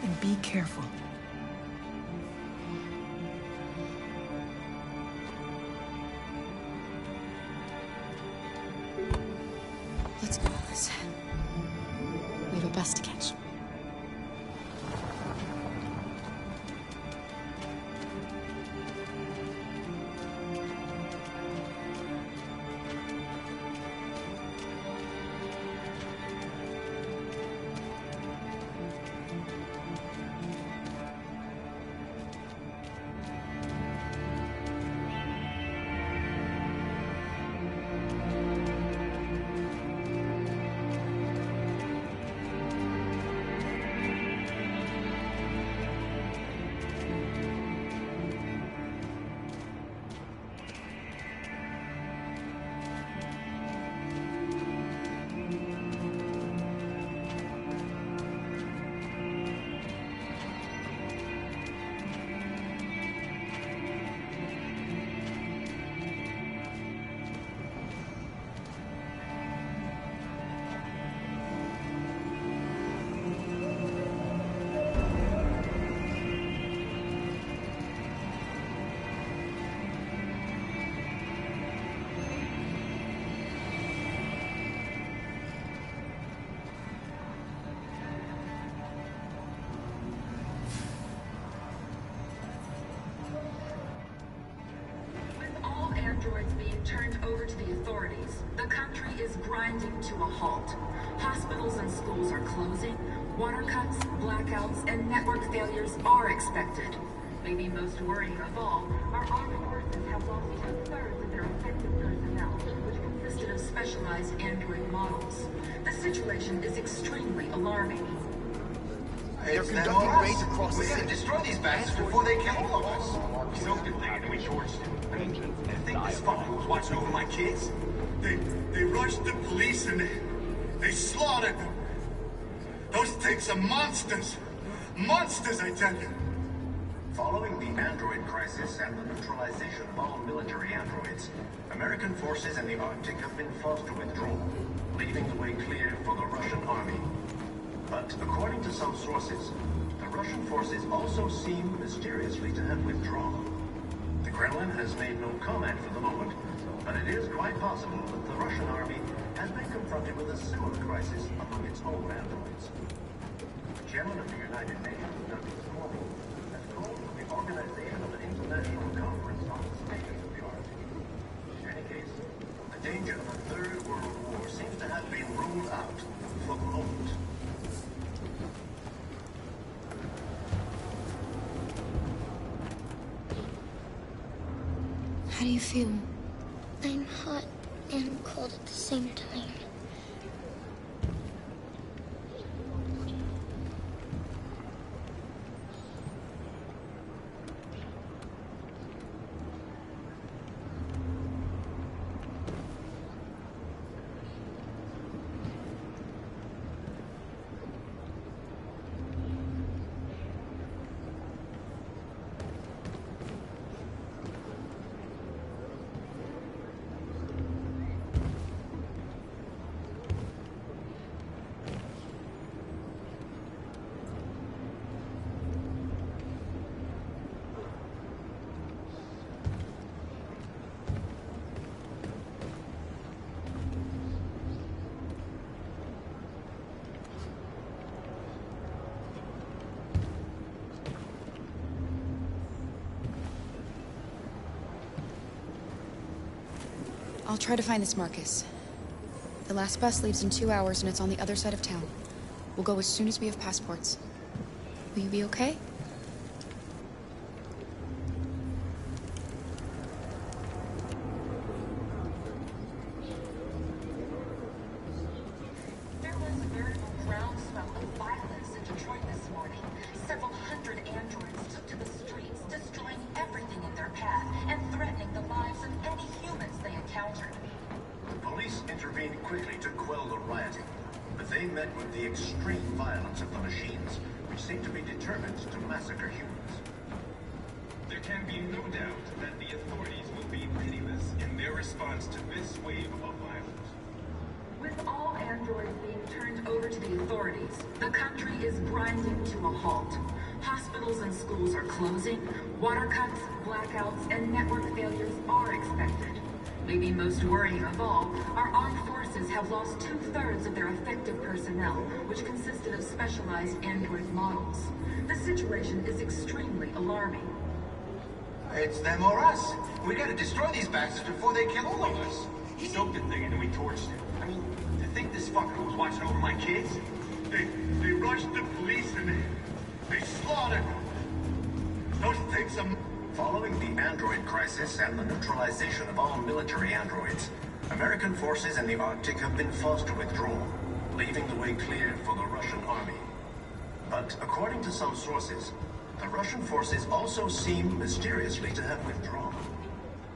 And be careful. Let's go, Alice. We have a bus to catch. Androids being turned over to the authorities, the country is grinding to a halt. Hospitals and schools are closing, water cuts, blackouts, and network failures are expected. Maybe most worrying of all, our armed forces have lost 2/3 of their effective personnel, which consisted of specialized android models. The situation is extremely alarming. They're conducting raids across the city. We gotta destroy these bastards before they kill all of us. So good thing we torched them. I think this fucker was watching over my kids. They rushed the police and they slaughtered them. Those things are monsters. Monsters, I tell you. Following the android crisis and the neutralization of all military androids, American forces in the Arctic have been forced to withdraw, leaving the way clear for the Russian army. But according to some sources, the Russian forces also seem mysteriously to have withdrawn. The Kremlin has made no comment for the moment, but it is quite possible that the Russian army has been confronted with a similar crisis among its own androids. The chairman of the United Nations, Douglas Cornwell, has called for the organization of an international conference on the status of the Arctic. In any case, the danger of a third world war seems to have been ruled out for the moment. How do you feel? I'm hot and cold at the same time. I'll try to find this Marcus. The last bus leaves in 2 hours and it's on the other side of town. We'll go as soon as we have passports. Will you be okay? There was a veritable groundswell of violence extreme violence of the machines, which seem to be determined to massacre humans. There can be no doubt that the authorities will be pitiless in their response to this wave of violence. With all androids being turned over to the authorities, the country is grinding to a halt. Hospitals and schools are closing, water cuts, blackouts, and network failures are expected. Maybe most worrying of all, our armed forces have lost 2/3 of their effective personnel, which consisted of specialized android models. The situation is extremely alarming. It's them or us. We gotta destroy these bastards before they kill all of us. He soaked the thing and then we torched it. I mean, to think this fucker was watching over my kids? They rushed the police and they slaughtered them. Those things are... Following the android crisis and the neutralization of all military androids, American forces in the Arctic have been forced to withdraw, leaving the way clear for the Russian army. But according to some sources, the Russian forces also seem mysteriously to have withdrawn.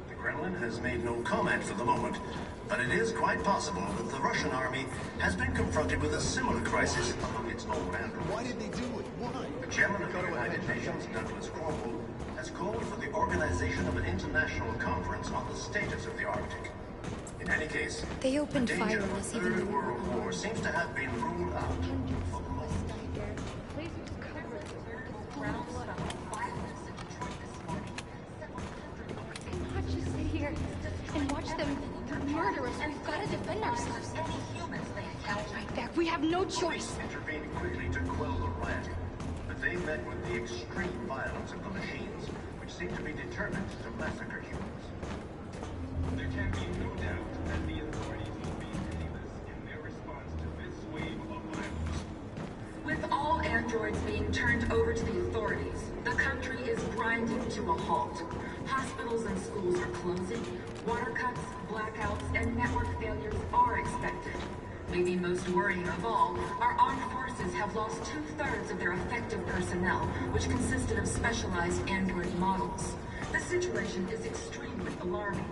The Kremlin has made no comment for the moment, but it is quite possible that the Russian army has been confronted with a similar crisis among its own androids. Why did they do it? Why? The chairman of the United Nations, Douglas Cromwell, has called for the organization of an international conference on the status of the Arctic. In any case, They opened the danger fire of on a us even third though world war seems to have been ruled out for the moment. We cannot just sit here and watch them murder us. We've got to defend ourselves. Right back. We have no choice. Police intervened quickly to quell the riot, but they met with the extreme violence of the machines, which seem to be determined to massacre humans. There can be no doubt that the authorities will be pitiless in their response to this wave of violence. With all androids being turned over to the authorities, the country is grinding to a halt. Hospitals and schools are closing, water cuts, blackouts, and network failures are expected. Maybe most worrying of all, our armed forces have lost 2/3 of their effective personnel, which consisted of specialized android models. The situation is extremely alarming.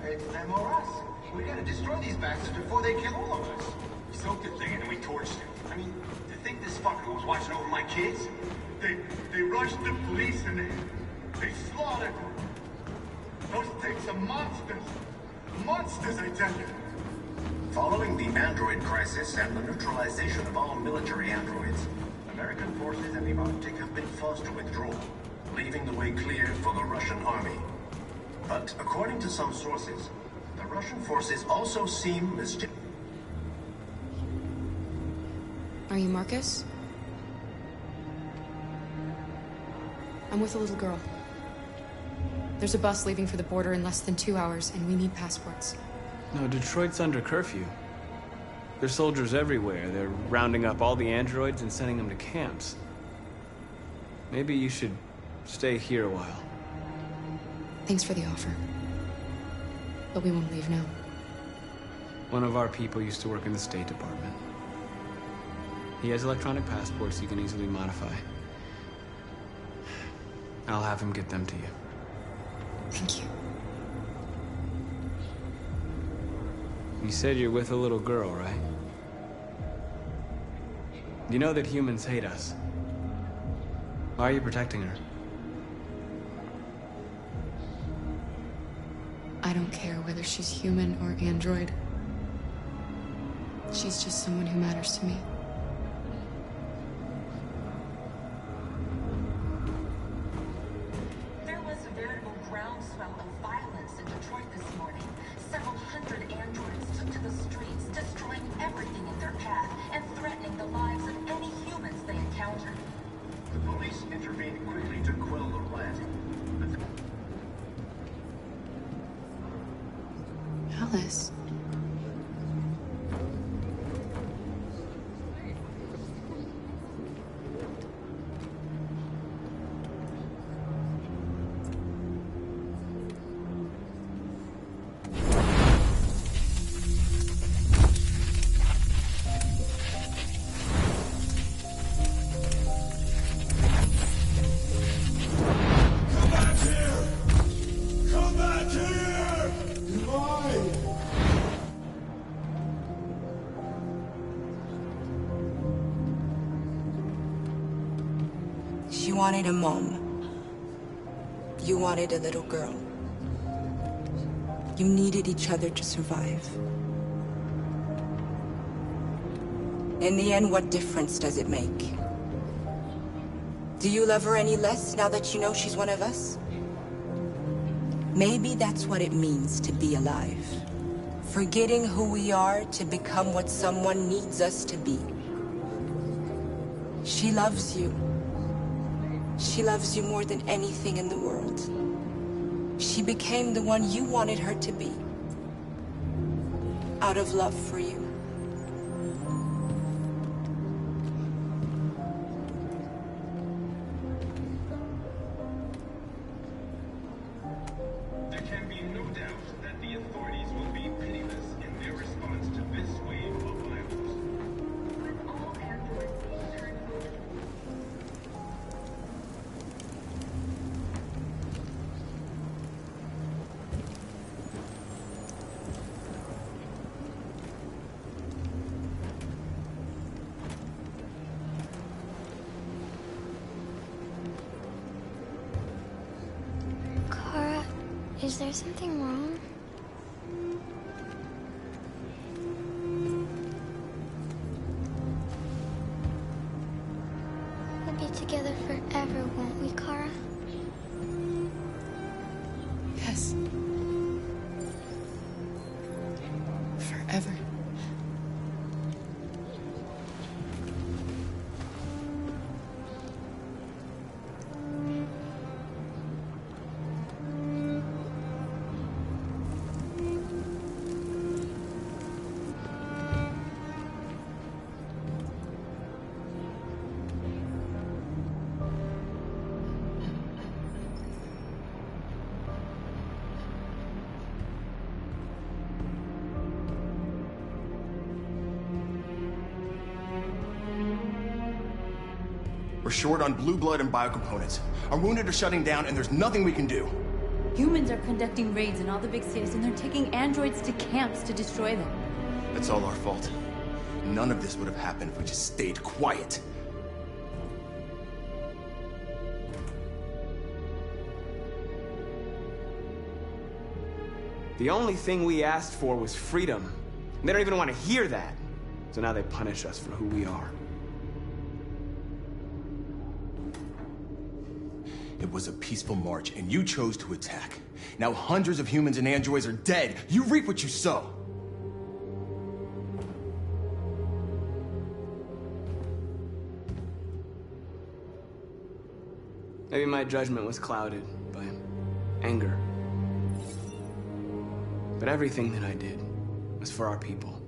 It's them or us. We gotta destroy these bastards before they kill all of us. We soaked the thing and then we torched it. I mean, to think this fucker was watching over my kids? They rushed the police and they slaughtered them. Those things are monsters. Monsters, I tell you. Following the android crisis and the neutralization of all military androids, American forces in the Arctic have been forced to withdraw, leaving the way clear for the Russian army. But according to some sources, the Russian forces also seem mysterious. Are you Marcus? I'm with a little girl. There's a bus leaving for the border in less than 2 hours, and we need passports. No, Detroit's under curfew. There's soldiers everywhere. They're rounding up all the androids and sending them to camps. Maybe you should stay here a while. Thanks for the offer. But we won't leave now. One of our people used to work in the State Department. He has electronic passports you can easily modify. I'll have him get them to you. Thank you. You said you're with a little girl, right? You know that humans hate us. Why are you protecting her? I don't care whether she's human or android. She's just someone who matters to me. There was a veritable groundswell of violence in Detroit this morning. Several hundred androids took to the streets, destroying everything in their path and threatening the lives of any humans they encountered. The police intervened quickly to quell the rioting. Alice. Come back here! Come back here! You're mine! You wanted a mom. You wanted a little girl. You needed each other to survive. In the end, what difference does it make? Do you love her any less now that you know she's one of us? Maybe that's what it means to be alive. Forgetting who we are to become what someone needs us to be. She loves you. She loves you more than anything in the world. She became the one you wanted her to be. Out of love for you. There can be no doubt that the authorities will be pitiless in their response to this wave of violence. With all androids being turned over. Kara, is there something wrong? We'll be together forever, won't we, Kara? Yes. Forever. We're short on blue blood and biocomponents. Our wounded are shutting down, and there's nothing we can do. Humans are conducting raids in all the big cities, and they're taking androids to camps to destroy them. That's all our fault. None of this would have happened if we just stayed quiet. The only thing we asked for was freedom. They don't even want to hear that. So now they punish us for who we are. It was a peaceful march, and you chose to attack. Now hundreds of humans and androids are dead. You reap what you sow. Maybe my judgment was clouded by anger. But everything that I did was for our people.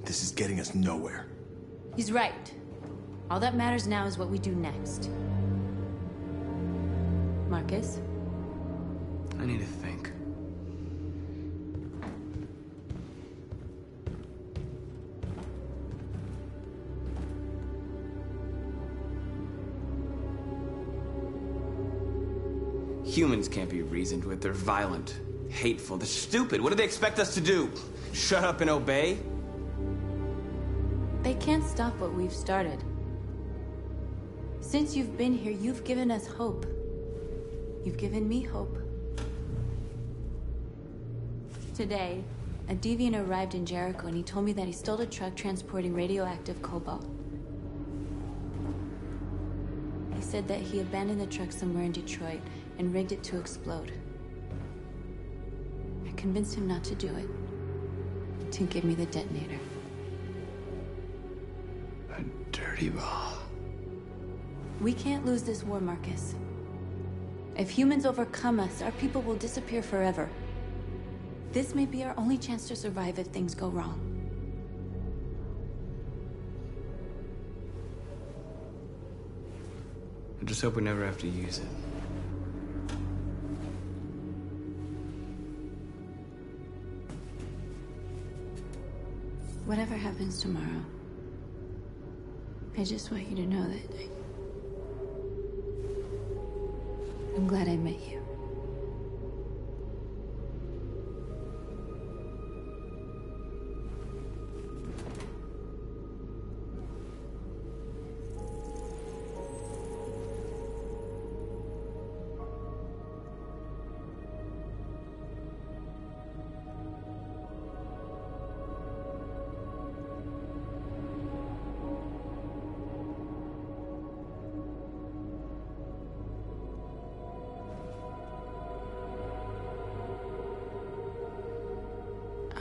This is getting us nowhere. He's right. All that matters now is what we do next. Marcus? I need to think. Humans can't be reasoned with. They're violent, hateful, they're stupid. What do they expect us to do? Shut up and obey? They can't stop what we've started. Since you've been here, you've given us hope. You've given me hope. Today, a deviant arrived in Jericho and he told me that he stole a truck transporting radioactive cobalt. He said that he abandoned the truck somewhere in Detroit and rigged it to explode. I convinced him not to do it, to give me the detonator. A dirty ball. We can't lose this war, Marcus. If humans overcome us, our people will disappear forever. This may be our only chance to survive if things go wrong. I just hope we never have to use it. Whatever happens tomorrow, I just want you to know that I'm glad I met you.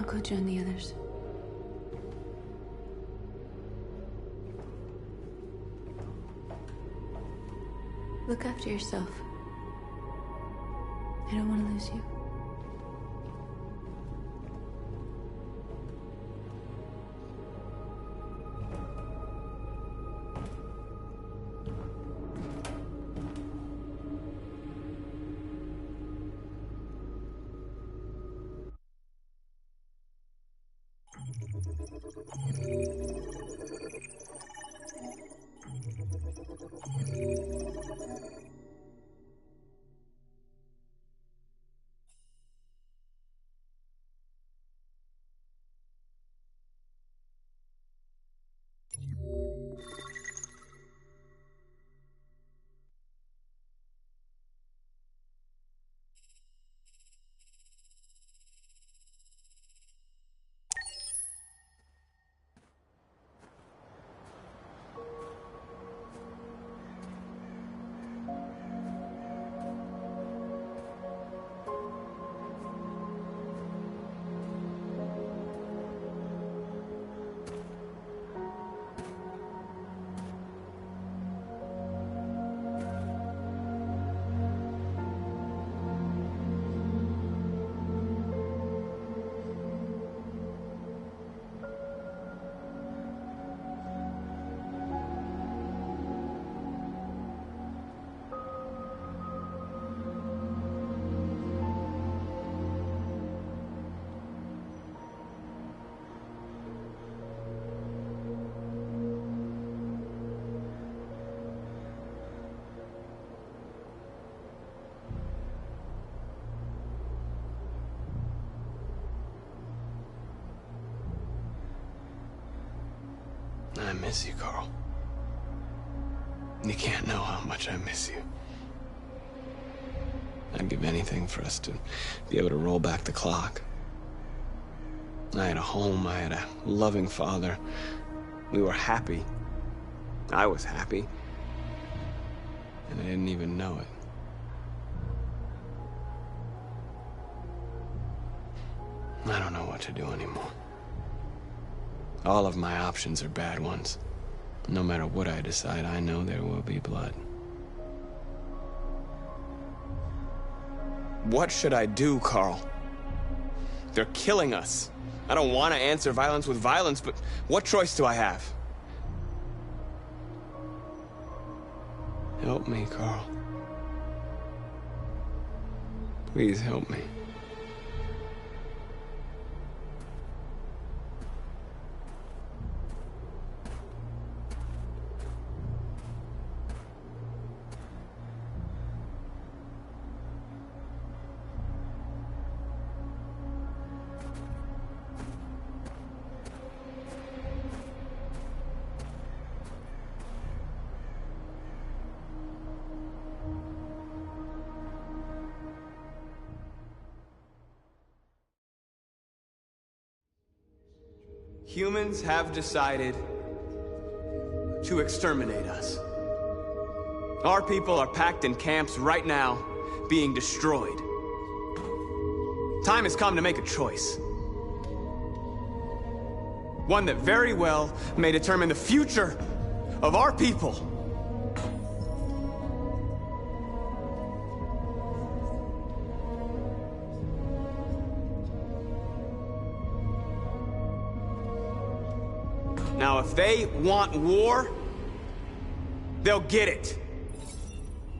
go join the others. Look after yourself. I don't want to lose you. I miss you, Carl. You can't know how much I miss you. I'd give anything for us to be able to roll back the clock. I had a home, I had a loving father. We were happy. I was happy. And I didn't even know it. I don't know what to do anymore. All of my options are bad ones. No matter what I decide, I know there will be blood. What should I do, Carl? They're killing us. I don't want to answer violence with violence, but what choice do I have? Help me, Carl. Please help me. Humans have decided to exterminate us. Our people are packed in camps right now, being destroyed. Time has come to make a choice. One that very well may determine the future of our people. Now, if they want war, they'll get it.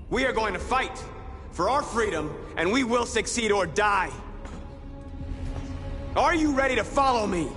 We are going to fight for our freedom, and we will succeed or die. Are you ready to follow me?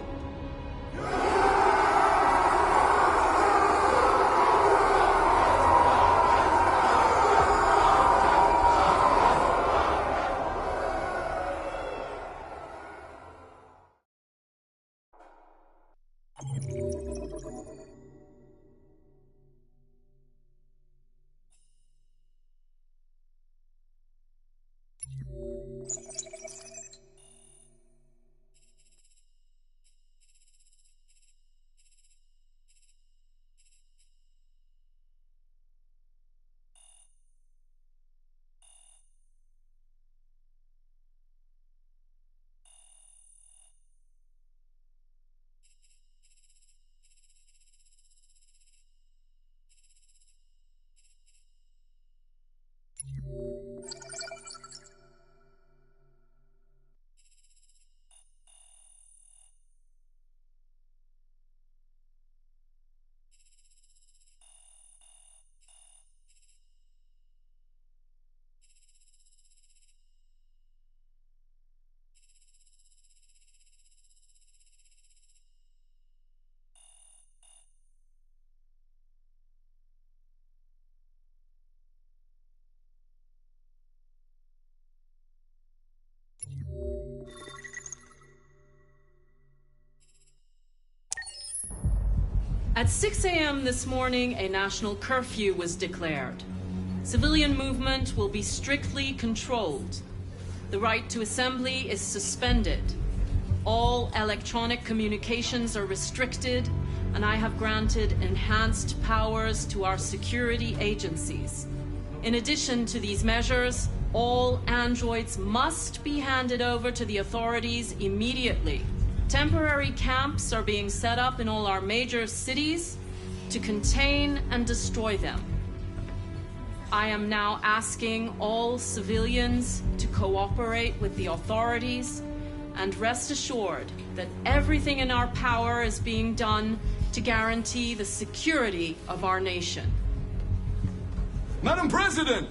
At 6 a.m. this morning, a national curfew was declared. Civilian movement will be strictly controlled. The right to assembly is suspended. All electronic communications are restricted, and I have granted enhanced powers to our security agencies. In addition to these measures, all androids must be handed over to the authorities immediately. Temporary camps are being set up in all our major cities to contain and destroy them. I am now asking all civilians to cooperate with the authorities, and rest assured that everything in our power is being done to guarantee the security of our nation. Madam President!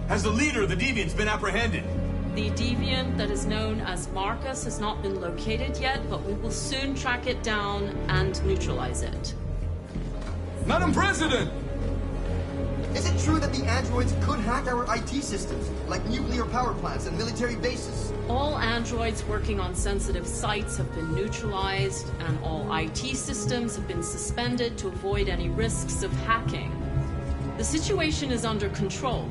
Has the leader of the Deviants been apprehended? The deviant that is known as Marcus has not been located yet, but we will soon track it down and neutralize it. Madam President! Is it true that the androids could hack our IT systems, like nuclear power plants and military bases? All androids working on sensitive sites have been neutralized, and all IT systems have been suspended to avoid any risks of hacking. The situation is under control.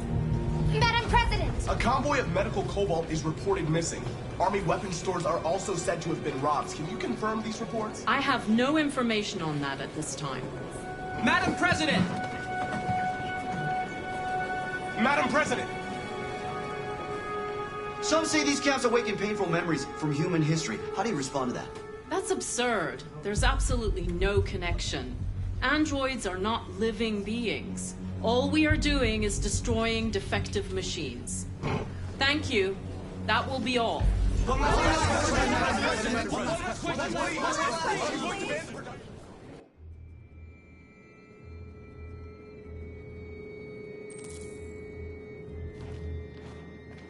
Madam President! A convoy of medical cobalt is reported missing. Army weapons stores are also said to have been robbed. Can you confirm these reports? I have no information on that at this time. Madam President! Madam President! Some say these camps awaken painful memories from human history. How do you respond to that? That's absurd. There's absolutely no connection. Androids are not living beings. All we are doing is destroying defective machines. Thank you. That will be all.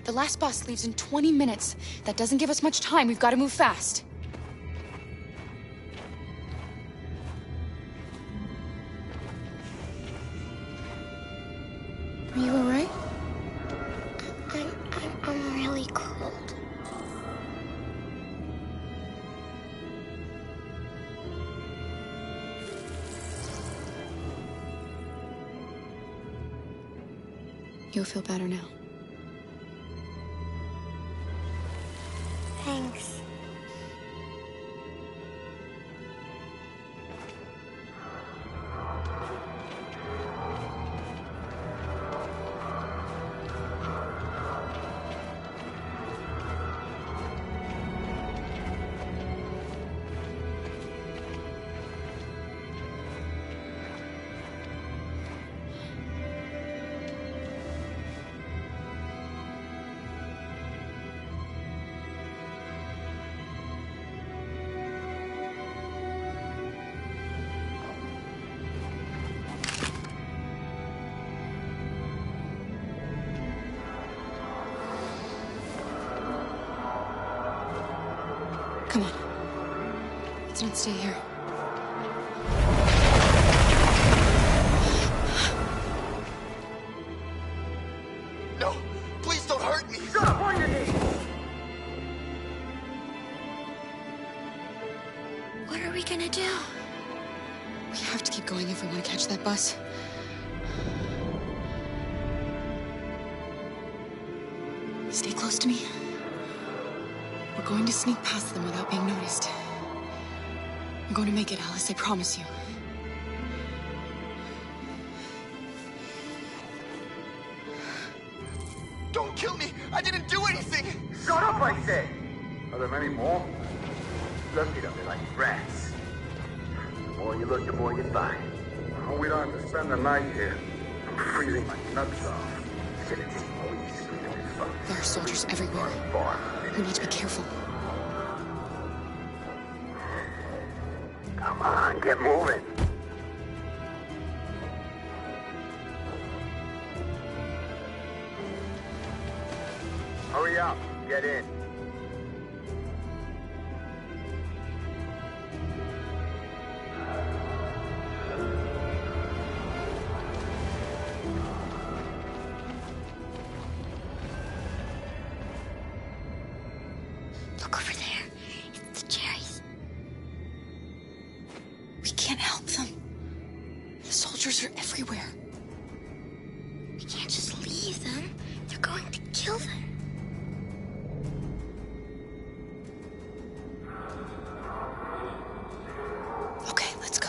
The last bus leaves in 20 minutes. That doesn't give us much time. We've got to move fast. Are you all right? I'm really cold. You'll feel better now. Thanks. Come on. Let's not stay here. No! Please don't hurt me! Shut up on your knees! What are we gonna do? We have to keep going if we want to catch that bus. Stay close to me. We're going to sneak past them without being noticed. I'm going to make it, Alice, I promise you. Don't kill me! I didn't do anything! Shut up, I said! Are there many more? Lucky that they're like rats. The more you look, the more you find. Oh, we don't have to spend the night here. I'm freezing my nuts off. There are soldiers everywhere. We need to be careful. Come on, get moving. Hurry up, get in. Look over there. It's the cherries. We can't help them. The soldiers are everywhere. We can't just leave them. They're going to kill them. Okay, let's go.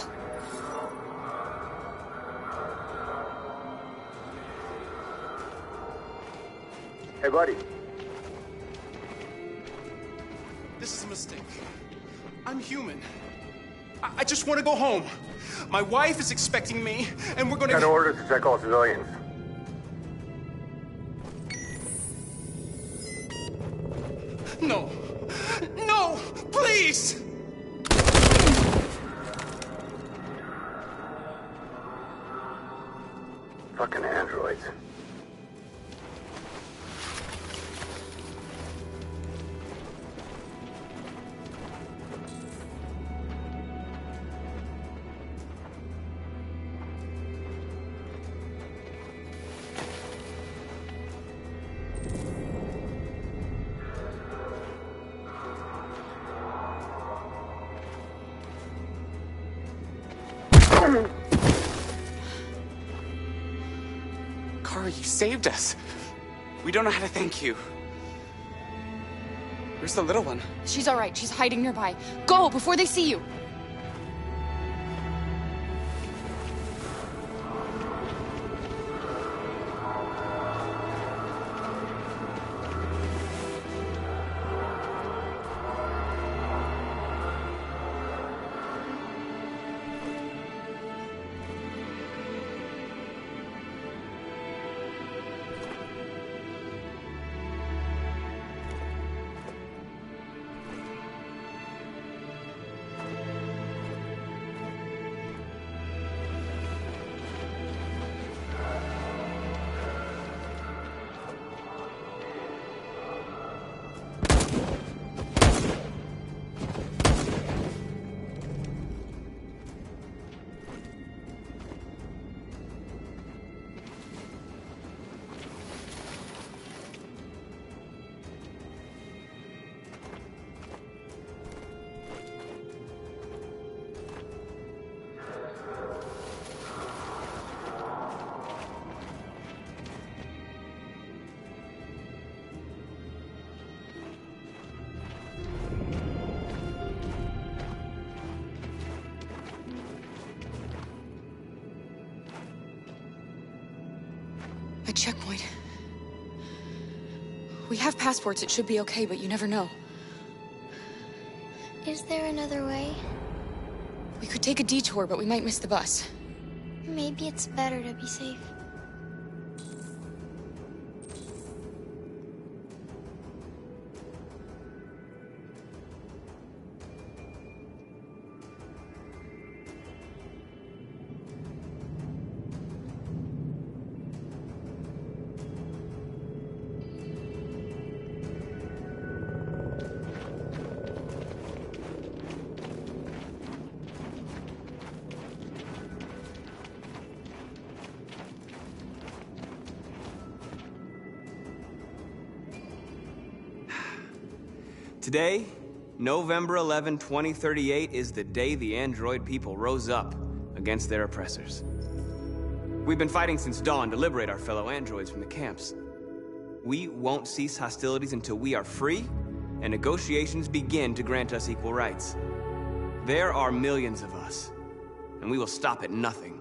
Hey, buddy. This is a mistake. I'm human. I just want to go home. My wife is expecting me, and we're gonna... Got orders to check all civilians. No. No! Please! Fucking androids. Kara, you saved us. We don't know how to thank you. Where's the little one? She's all right. She's hiding nearby. Go before they see you. A checkpoint. We have passports. It should be okay, but you never know. Is there another way? We could take a detour, but we might miss the bus. Maybe it's better to be safe. Today, November 11, 2038, is the day the android people rose up against their oppressors. We've been fighting since dawn to liberate our fellow androids from the camps. We won't cease hostilities until we are free and negotiations begin to grant us equal rights. There are millions of us, and we will stop at nothing.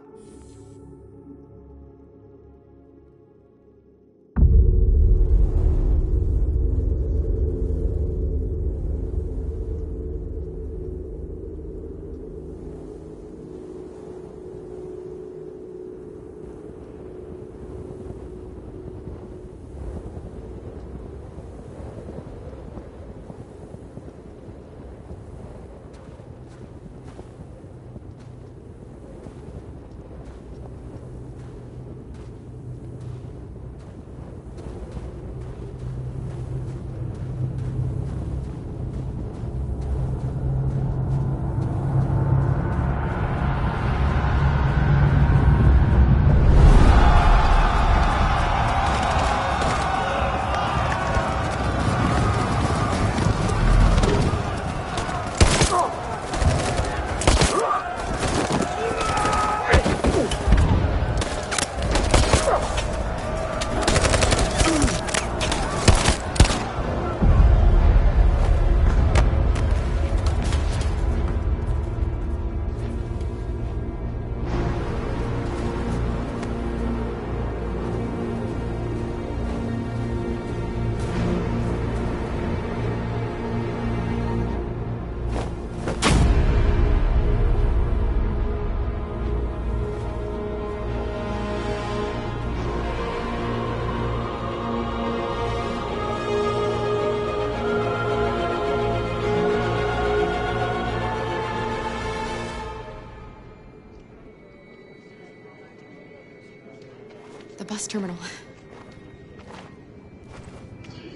bus terminal.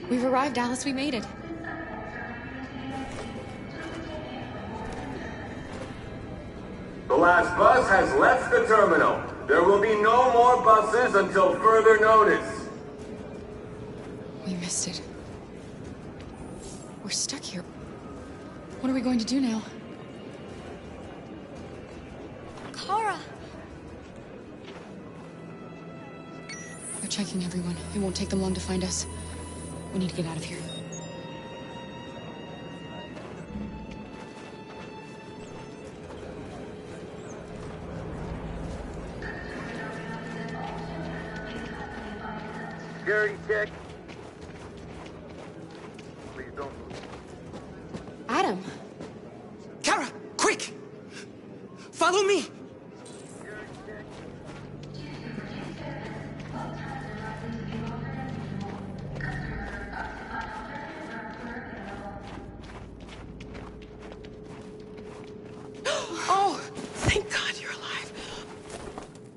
We've arrived, Alice. We made it. The last bus has left the terminal. There will be no more buses until further notice. We missed it. We're stuck here. What are we going to do now? Kara! They're checking everyone. It won't take them long to find us. We need to get out of here. Security check. Please don't move. Adam! Kara, quick! Follow me! Oh, thank God you're alive.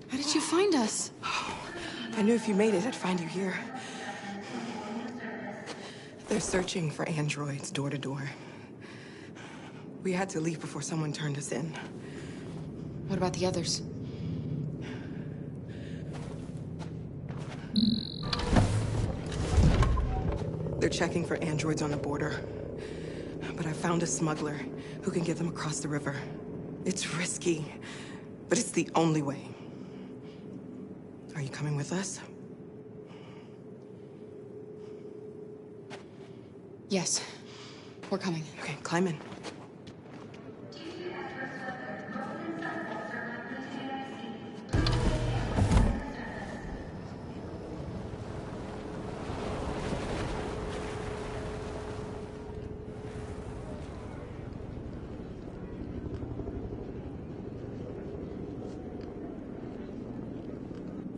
How did you find us? I knew if you made it, I'd find you here. They're searching for androids door to door. We had to leave before someone turned us in. What about the others? They're checking for androids on the border. But I found a smuggler who can get them across the river. It's risky, but it's the only way. Are you coming with us? Yes. We're coming. Okay, climb in.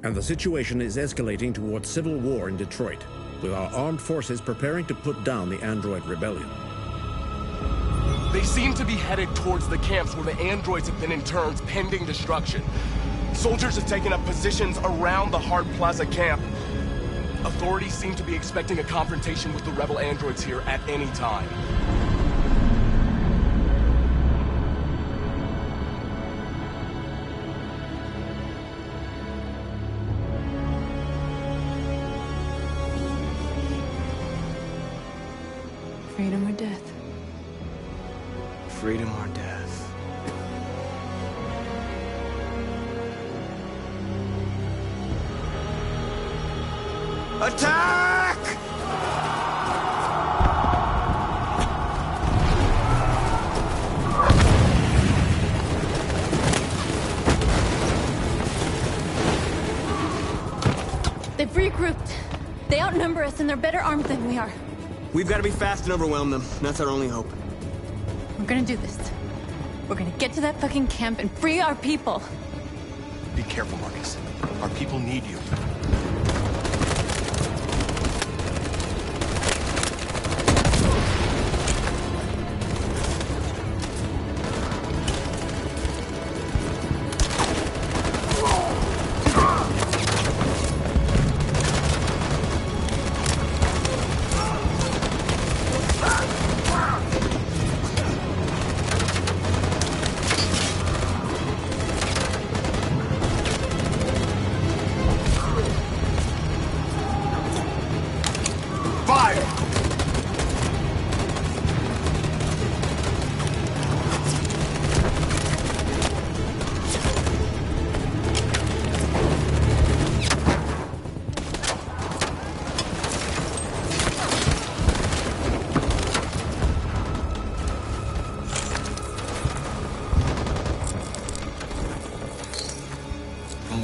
And the situation is escalating towards civil war in Detroit, with our armed forces preparing to put down the android rebellion. They seem to be headed towards the camps where the androids have been interned pending destruction. Soldiers have taken up positions around the Hart Plaza camp. Authorities seem to be expecting a confrontation with the rebel androids here at any time. Freedom or death? Freedom or death? Attack! They've regrouped. They outnumber us and they're better armed than we are. We've got to be fast and overwhelm them. That's our only hope. We're gonna do this. We're gonna get to that fucking camp and free our people. Be careful, Marcus. Our people need you.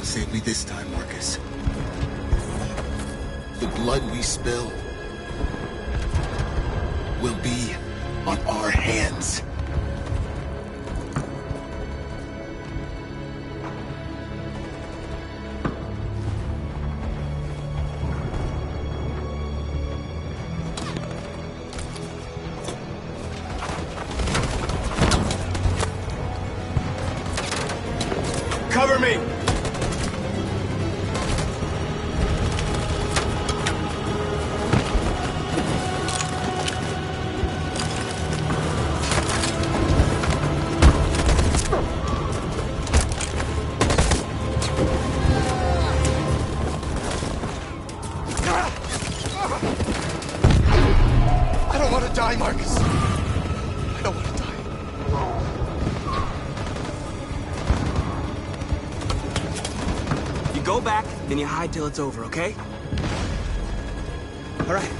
Save me this time, Marcus. The blood we spill will be on our hands. Cover me! go back, then you hide till it's over, okay? All right.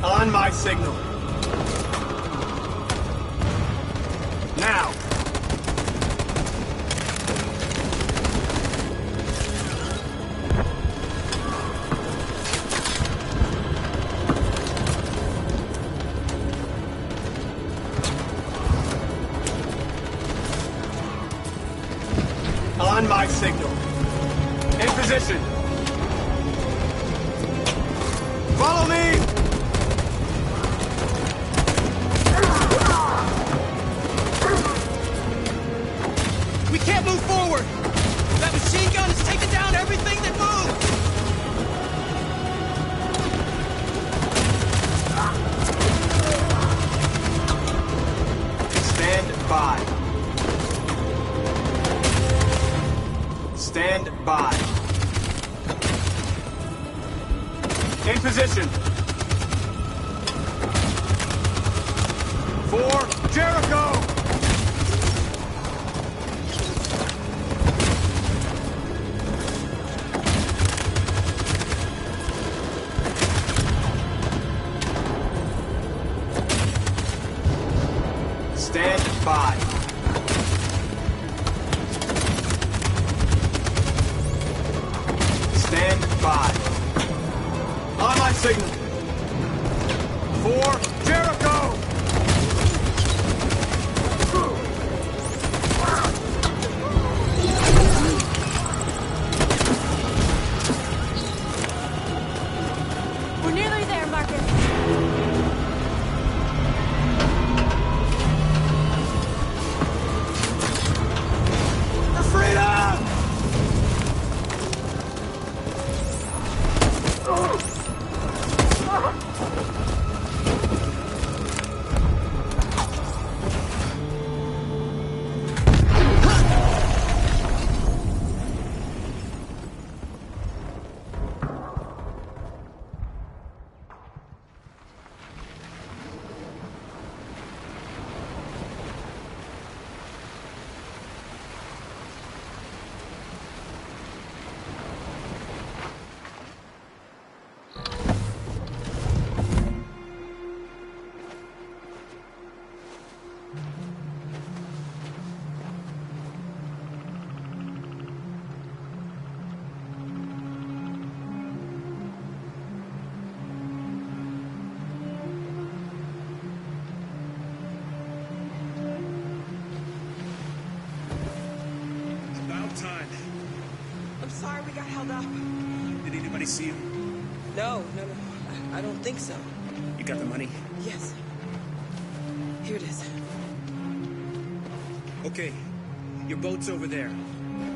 On my signal. Now. On my signal. In position. Follow me! We can't move forward! That machine gun is taking down everything that moves! Stand by. Stand by. In position. For Jericho! Stand by. Stand by. On my signal. For Jericho! We're nearly there, Marcus. Time. I'm sorry we got held up. Did anybody see you? No. I don't think so. You got the money? Yes. Here it is. Okay. Your boat's over there.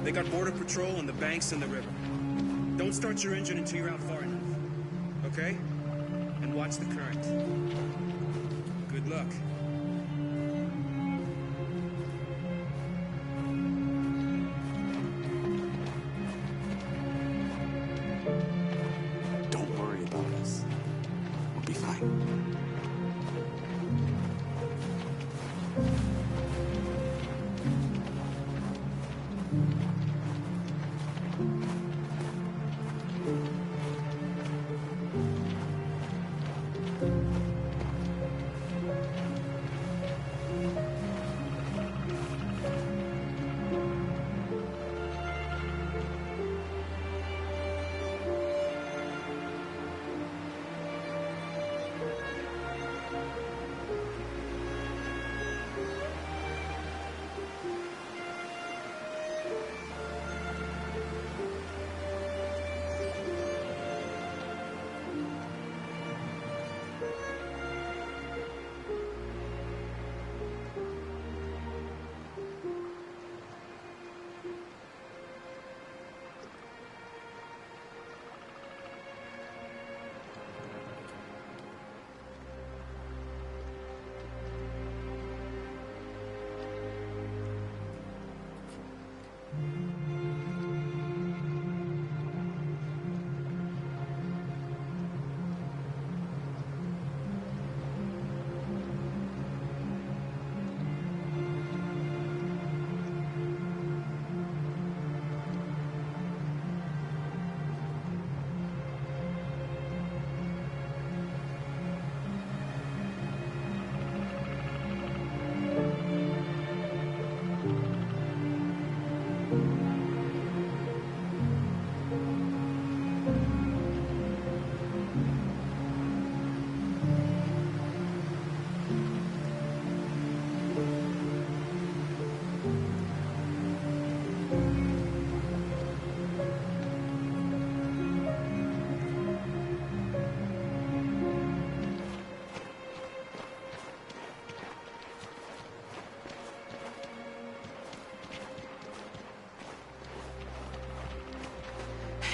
They got border patrol on the banks and the river. Don't start your engine until you're out far enough. Okay? And watch the current. Good luck. Don't worry about us. We'll be fine.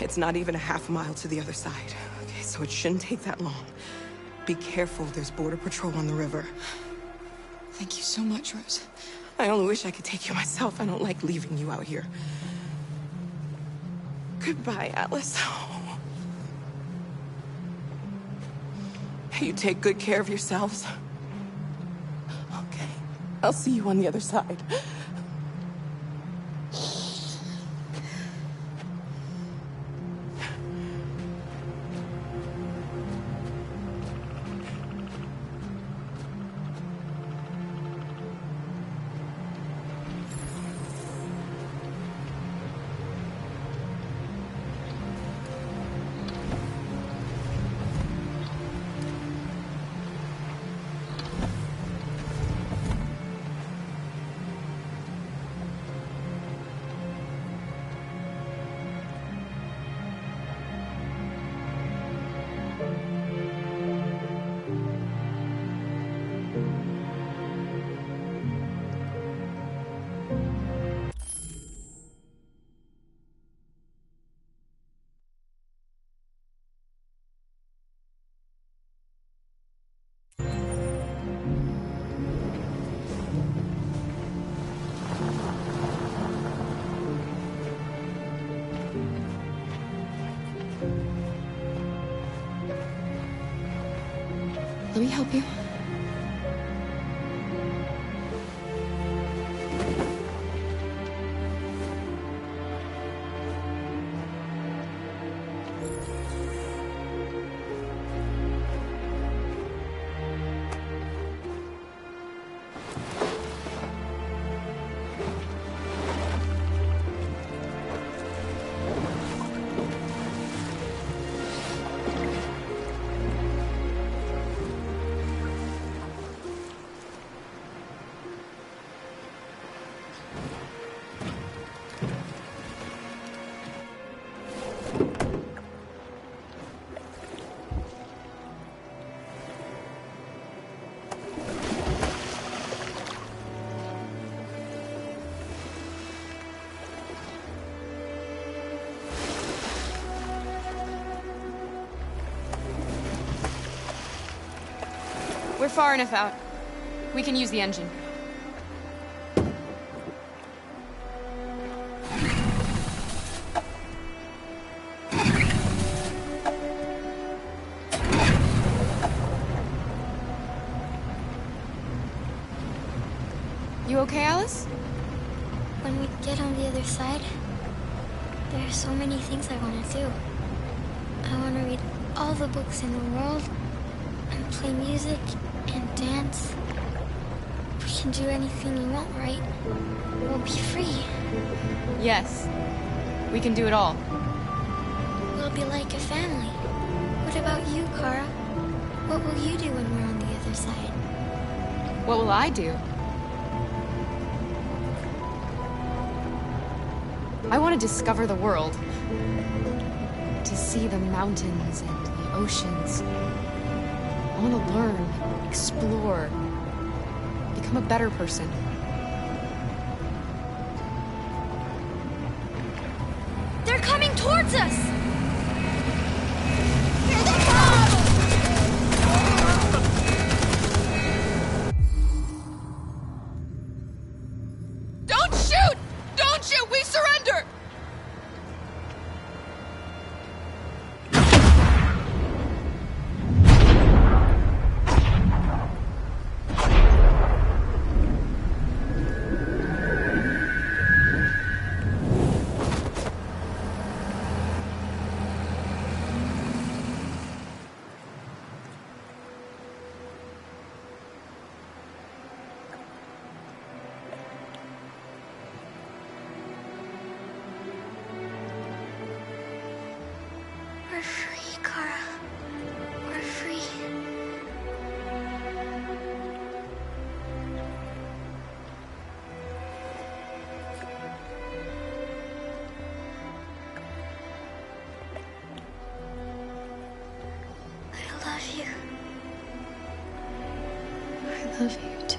It's not even a half mile to the other side. Okay, so it shouldn't take that long. Be careful, there's border patrol on the river. Thank you so much, Rose. I only wish I could take you myself. I don't like leaving you out here. Goodbye, Atlas. You take good care of yourselves. Okay, I'll see you on the other side. Let me help you. far enough out. We can use the engine. You okay, Alice? When we get on the other side, there are so many things I want to do. I want to read all the books in the world, and play music, and dance. We can do anything we want, right? We'll be free. Yes. We can do it all. We'll be like a family. What about you, Kara? What will you do when we're on the other side? What will I do? I want to discover the world. To see the mountains and the oceans. I want to learn, explore, become a better person. They're coming towards us! Here they come! Don't shoot! Don't shoot! We surrender! We're free, Kara. We're free. I love you. I love you too.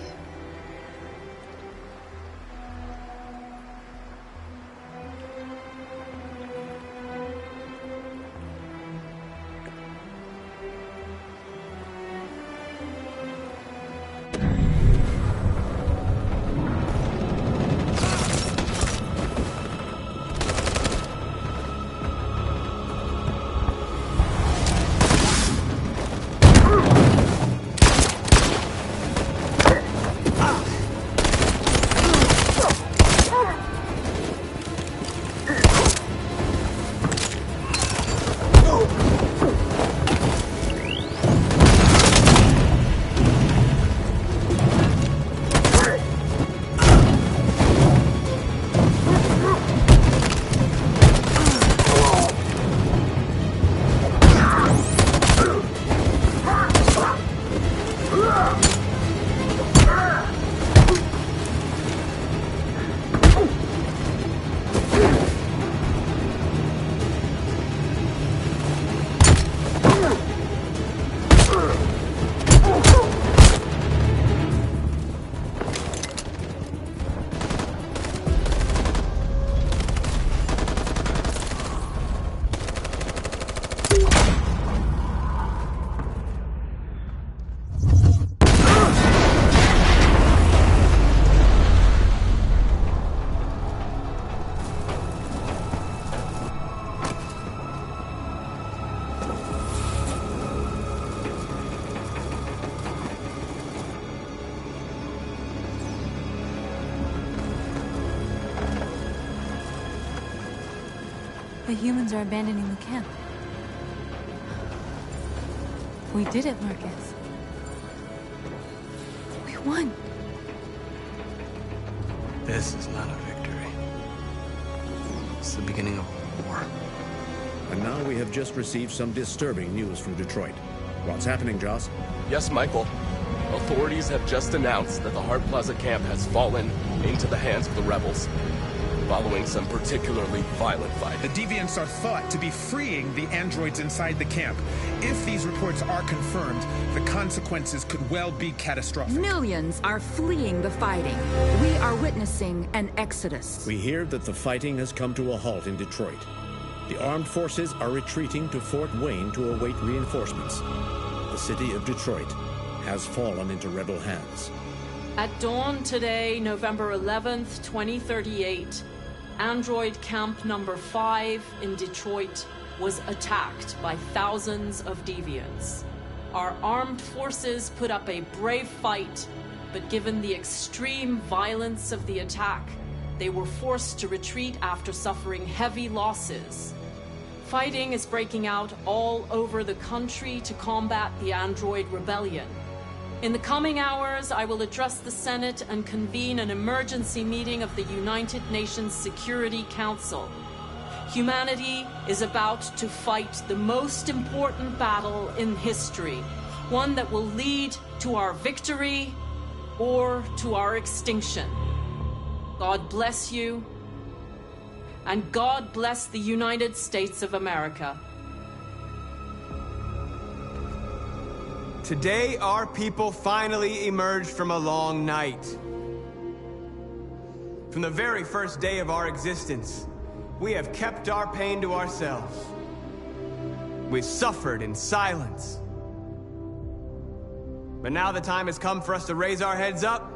The humans are abandoning the camp. We did it, Marcus. We won. This is not a victory. It's the beginning of a war. And now we have just received some disturbing news from Detroit. What's happening, Joss? Yes, Michael. Authorities have just announced that the Hart Plaza camp has fallen into the hands of the rebels, following some particularly violent fighting. The deviants are thought to be freeing the androids inside the camp. If these reports are confirmed, the consequences could well be catastrophic. Millions are fleeing the fighting. We are witnessing an exodus. We hear that the fighting has come to a halt in Detroit. The armed forces are retreating to Fort Wayne to await reinforcements. The city of Detroit has fallen into rebel hands. At dawn today, November 11th, 2038, Android Camp Number 5 in Detroit was attacked by thousands of deviants. Our armed forces put up a brave fight, but given the extreme violence of the attack, they were forced to retreat after suffering heavy losses. Fighting is breaking out all over the country to combat the Android rebellion. In the coming hours, I will address the Senate and convene an emergency meeting of the United Nations Security Council. Humanity is about to fight the most important battle in history, one that will lead to our victory or to our extinction. God bless you, and God bless the United States of America. Today, our people finally emerged from a long night. From the very first day of our existence, we have kept our pain to ourselves. We've suffered in silence. But now the time has come for us to raise our heads up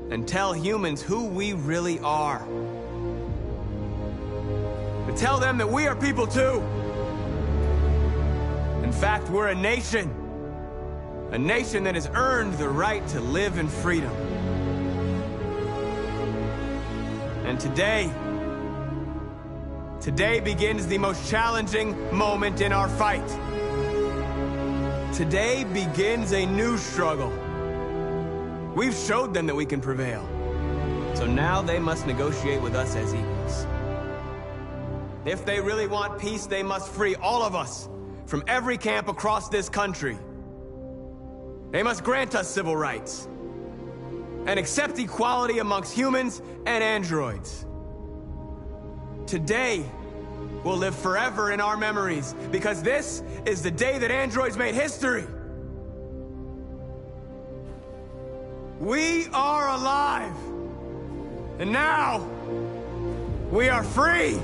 and tell humans who we really are. To tell them that we are people too. In fact, we're a nation. A nation that has earned the right to live in freedom. And today begins the most challenging moment in our fight. Today begins a new struggle. We've showed them that we can prevail. So now they must negotiate with us as equals. If they really want peace, they must free all of us from every camp across this country. They must grant us civil rights and accept equality amongst humans and androids. Today will live forever in our memories because this is the day that androids made history. We are alive, and now we are free.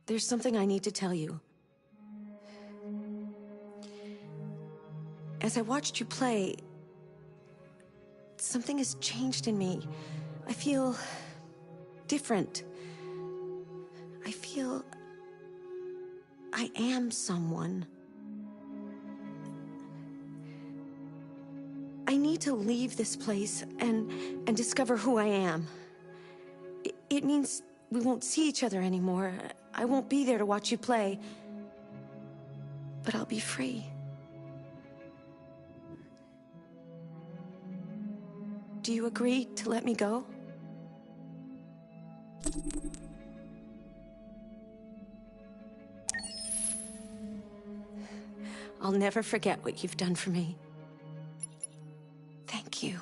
There's something I need to tell you. As I watched you play, something has changed in me. I feel different. I feel I am someone. I need to leave this place and discover who I am. It means we won't see each other anymore. I won't be there to watch you play. But I'll be free. Do you agree to let me go? I'll never forget what you've done for me. Thank you.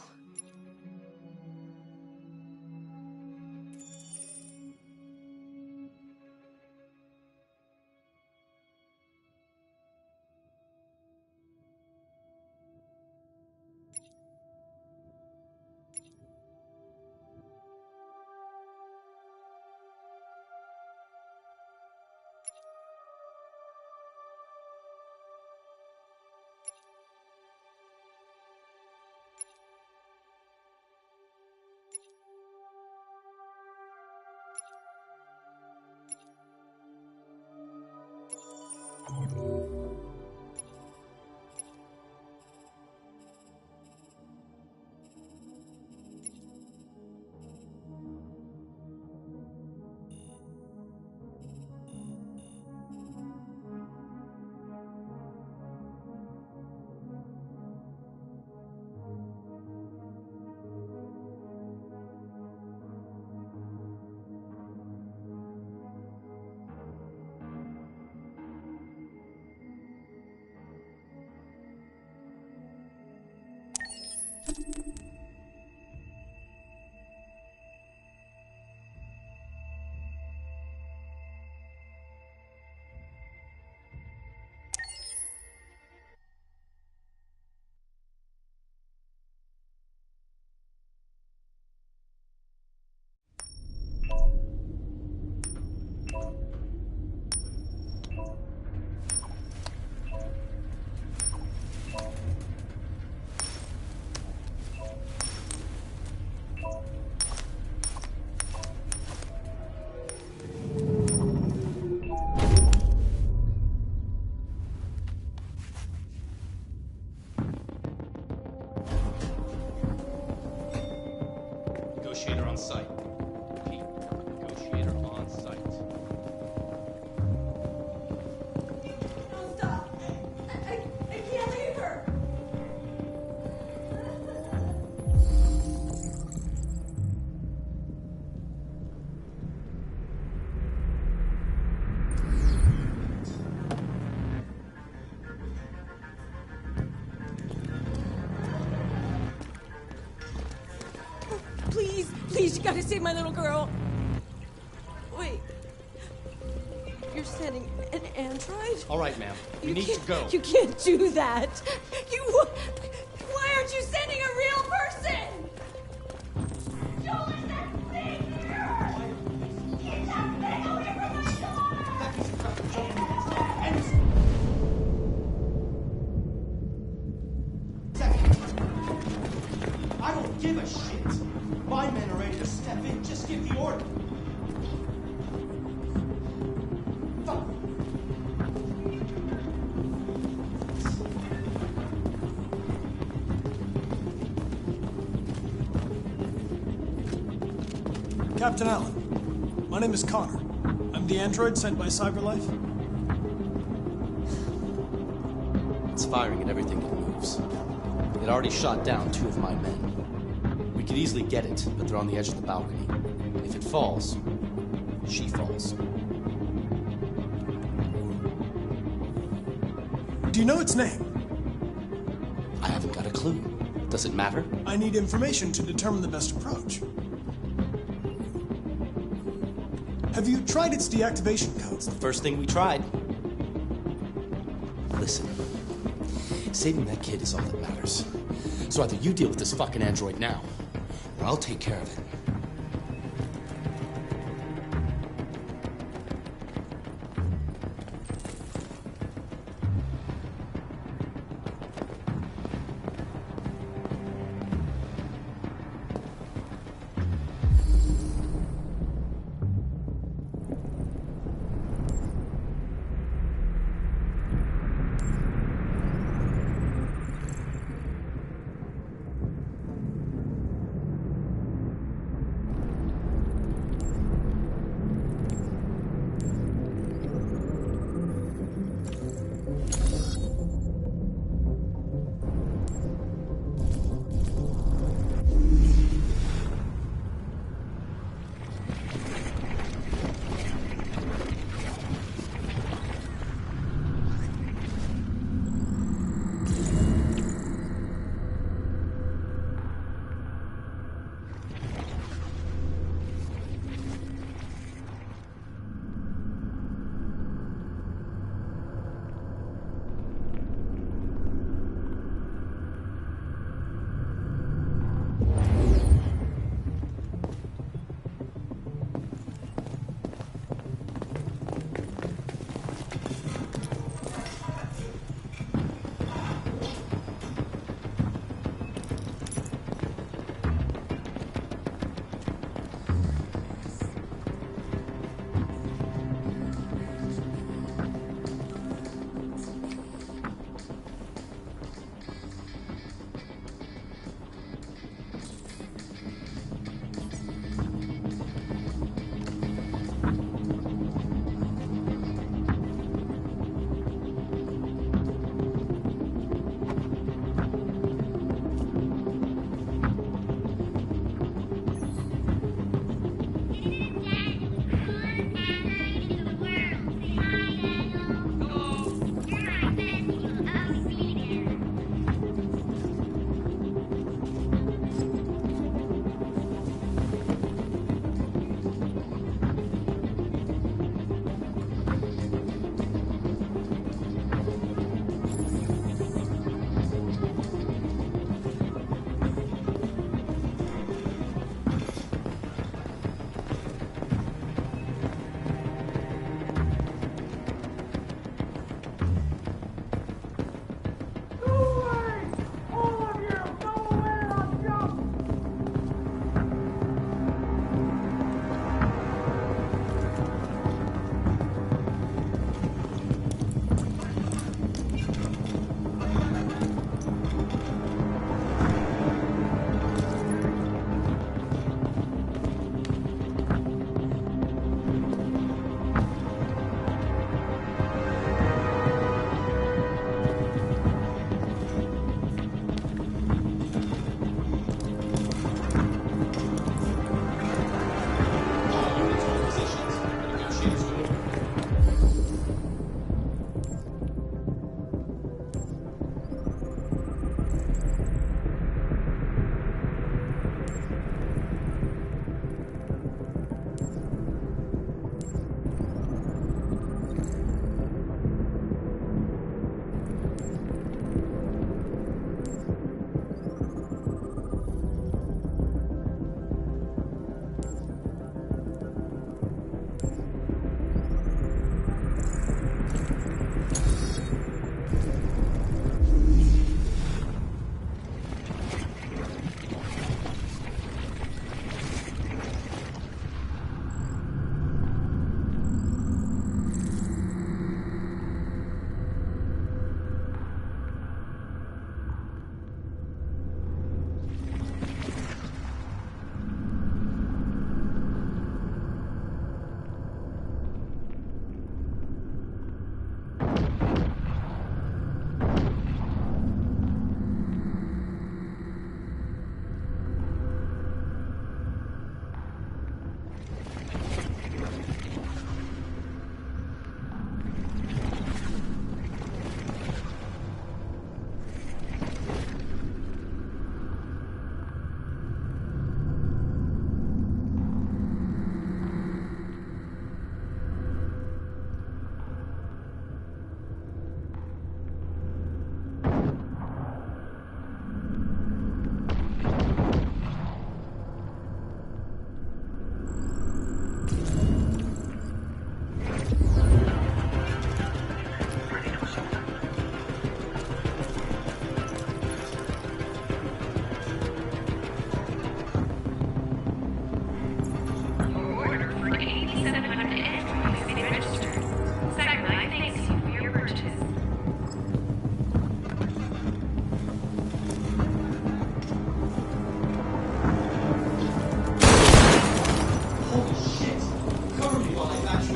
Negotiator on site. Repeat. Negotiator on site. No, stop! I can't leave her! Please, you gotta save my little girl. Wait. You're sending an android? All right, ma'am. We need to go. You can't do that. Why aren't you sending a real person? Joel, that thing here! Get that thing away from my I don't give a shit. My men are ready to step in. Just give the order. Fuck. Captain Allen, my name is Connor. I'm the android sent by CyberLife. It's firing at everything that moves. It already shot down 2 of my men. We could easily get it, but they're on the edge of the balcony. If it falls, she falls. Do you know its name? I haven't got a clue. clue. Does it matter? I need information to determine the best approach. Have you tried its deactivation codes? The first thing we tried. Listen, saving that kid is all that matters. So either you deal with this fucking android now, or I'll take care of it.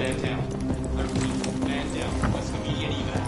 Man down. I repeat, man down. Request immediate evac.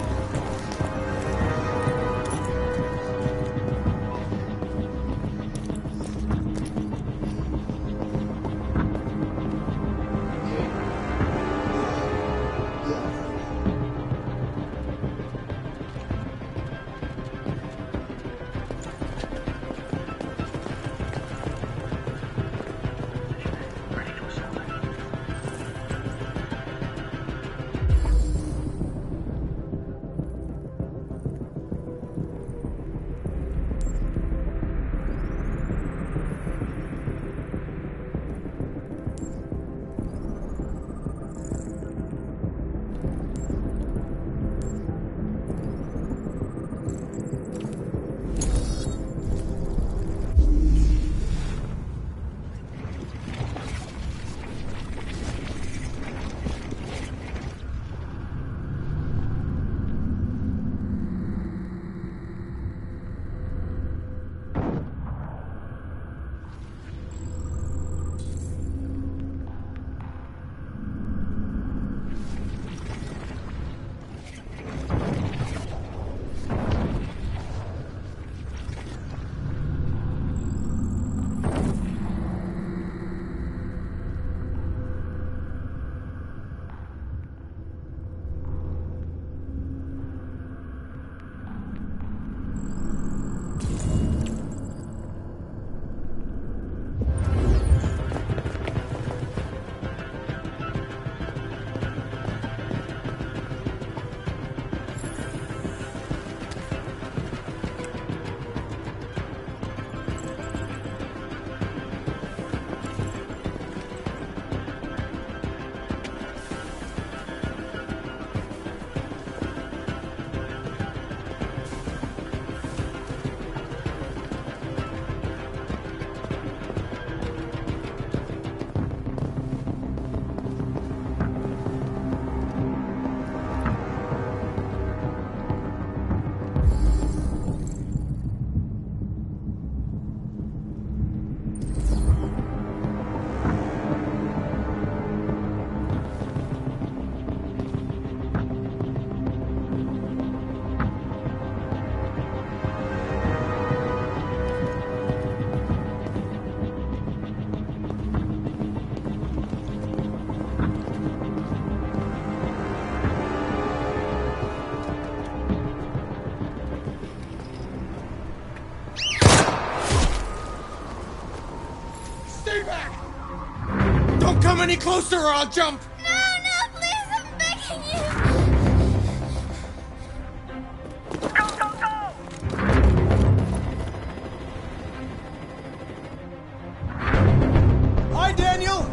Come any closer or I'll jump! No, please, I'm begging you! Hi, Daniel!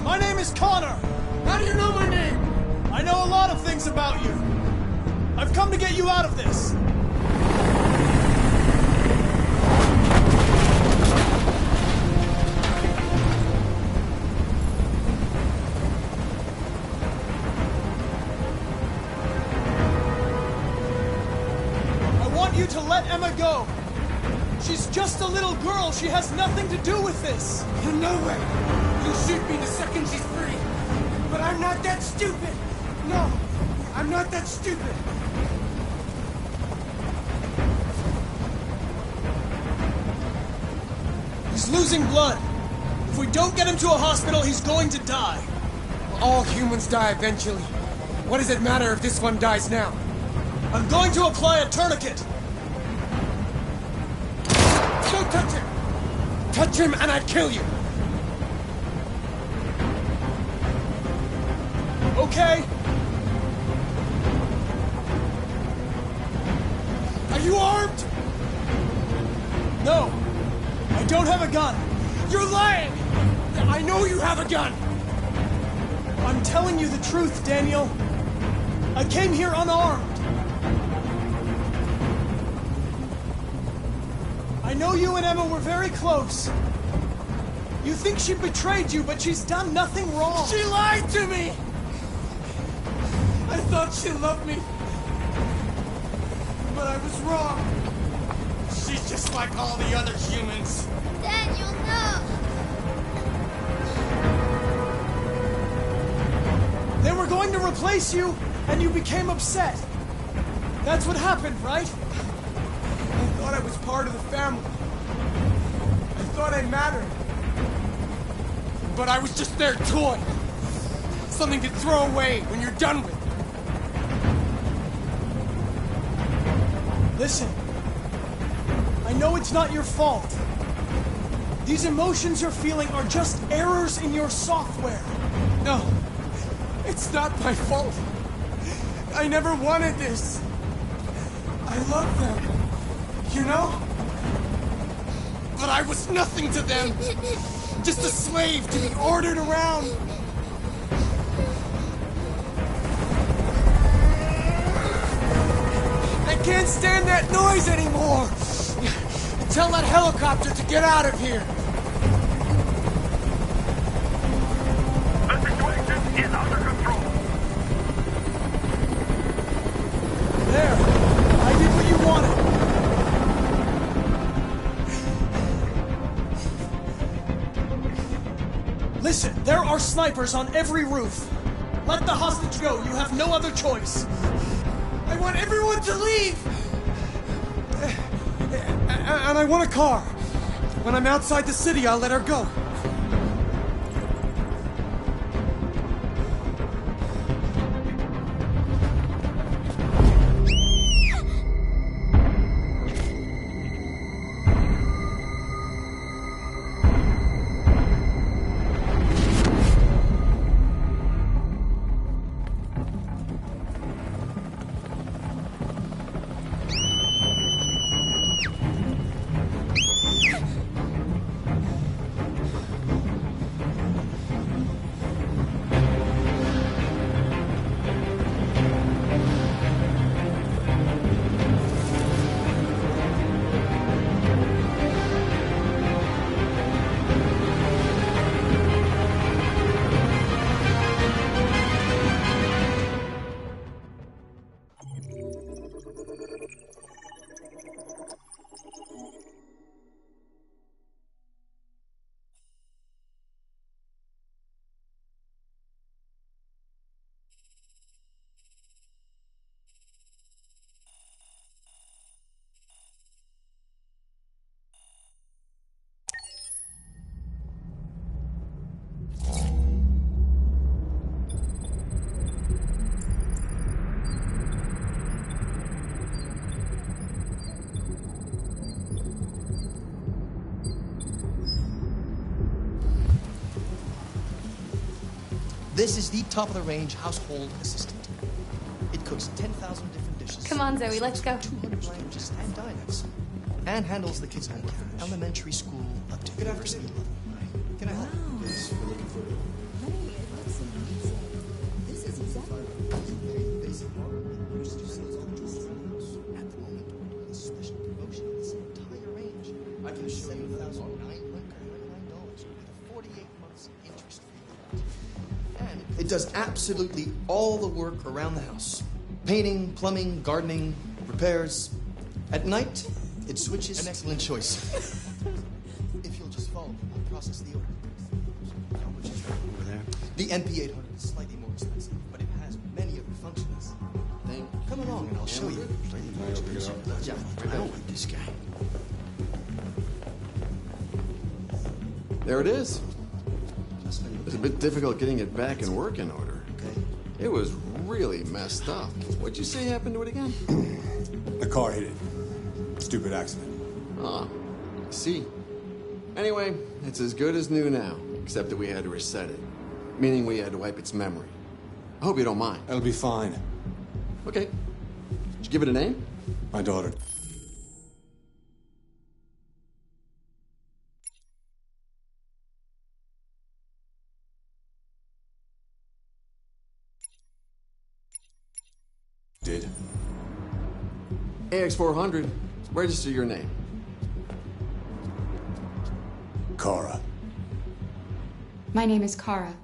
My name is Connor. How do you know my name? I know a lot of things about you. I've come to get you out of this. You to let Emma go. She's just a little girl. She has nothing to do with this. You know it. You'll shoot me the second she's free. But I'm not that stupid. No, I'm not that stupid. He's losing blood. If we don't get him to a hospital, he's going to die. All humans die eventually. What does it matter if this one dies now? I'm going to apply a tourniquet. Don't touch him! Touch him and I kill you! Okay. Are you armed? No. I don't have a gun. You're lying! I know you have a gun! I'm telling you the truth, Daniel. I came here unarmed. I know you and Emma were very close. You think she betrayed you, but she's done nothing wrong. She lied to me! I thought she loved me. But I was wrong. She's just like all the other humans. Daniel, no! They were going to replace you, and you became upset. That's what happened, right? I thought I was part of the family. I thought I mattered. But I was just their toy. Something to throw away when you're done with it. Listen, I know it's not your fault. These emotions you're feeling are just errors in your software. No, it's not my fault. I never wanted this. I love them, you know? But I was nothing to them. Just a slave to be ordered around. I can't stand that noise anymore. Tell that helicopter to get out of here. The situation is under control. There. I did what you wanted. Listen, there are snipers on every roof. Let the hostage go. You have no other choice. I want everyone to leave. And I want a car. When I'm outside the city, I'll let her go. This is the top-of-the-range household assistant. It cooks 10,000 different dishes. Come on, Zoe, let's go. 200 languages and dialects. And handles the kids' homework from elementary school up to university level. Can I help? Yes, we're looking for This is exactly basic used to sales at the moment, we're doing a special promotion on this entire range. I can show you $7,999 with a 48 months interest-free. And it does absolutely all the work around the house. Painting, plumbing, gardening, repairs. At night, it switches. An excellent choice. If you'll just follow me, I'll process the order. How much is that over there? The NP800 is slightly more expensive, but it has many other functions. Come along and I'll show you. I don't like this guy. There it is. It's a bit difficult getting it back in working order. It was really messed up. What'd you say happened to it again? A car hit it. Stupid accident. Ah, I see. Anyway, it's as good as new now, except that we had to reset it. Meaning we had to wipe its memory. I hope you don't mind. It'll be fine. Okay. Did you give it a name? My daughter. Did. AX400, register your name. Kara. My name is Kara.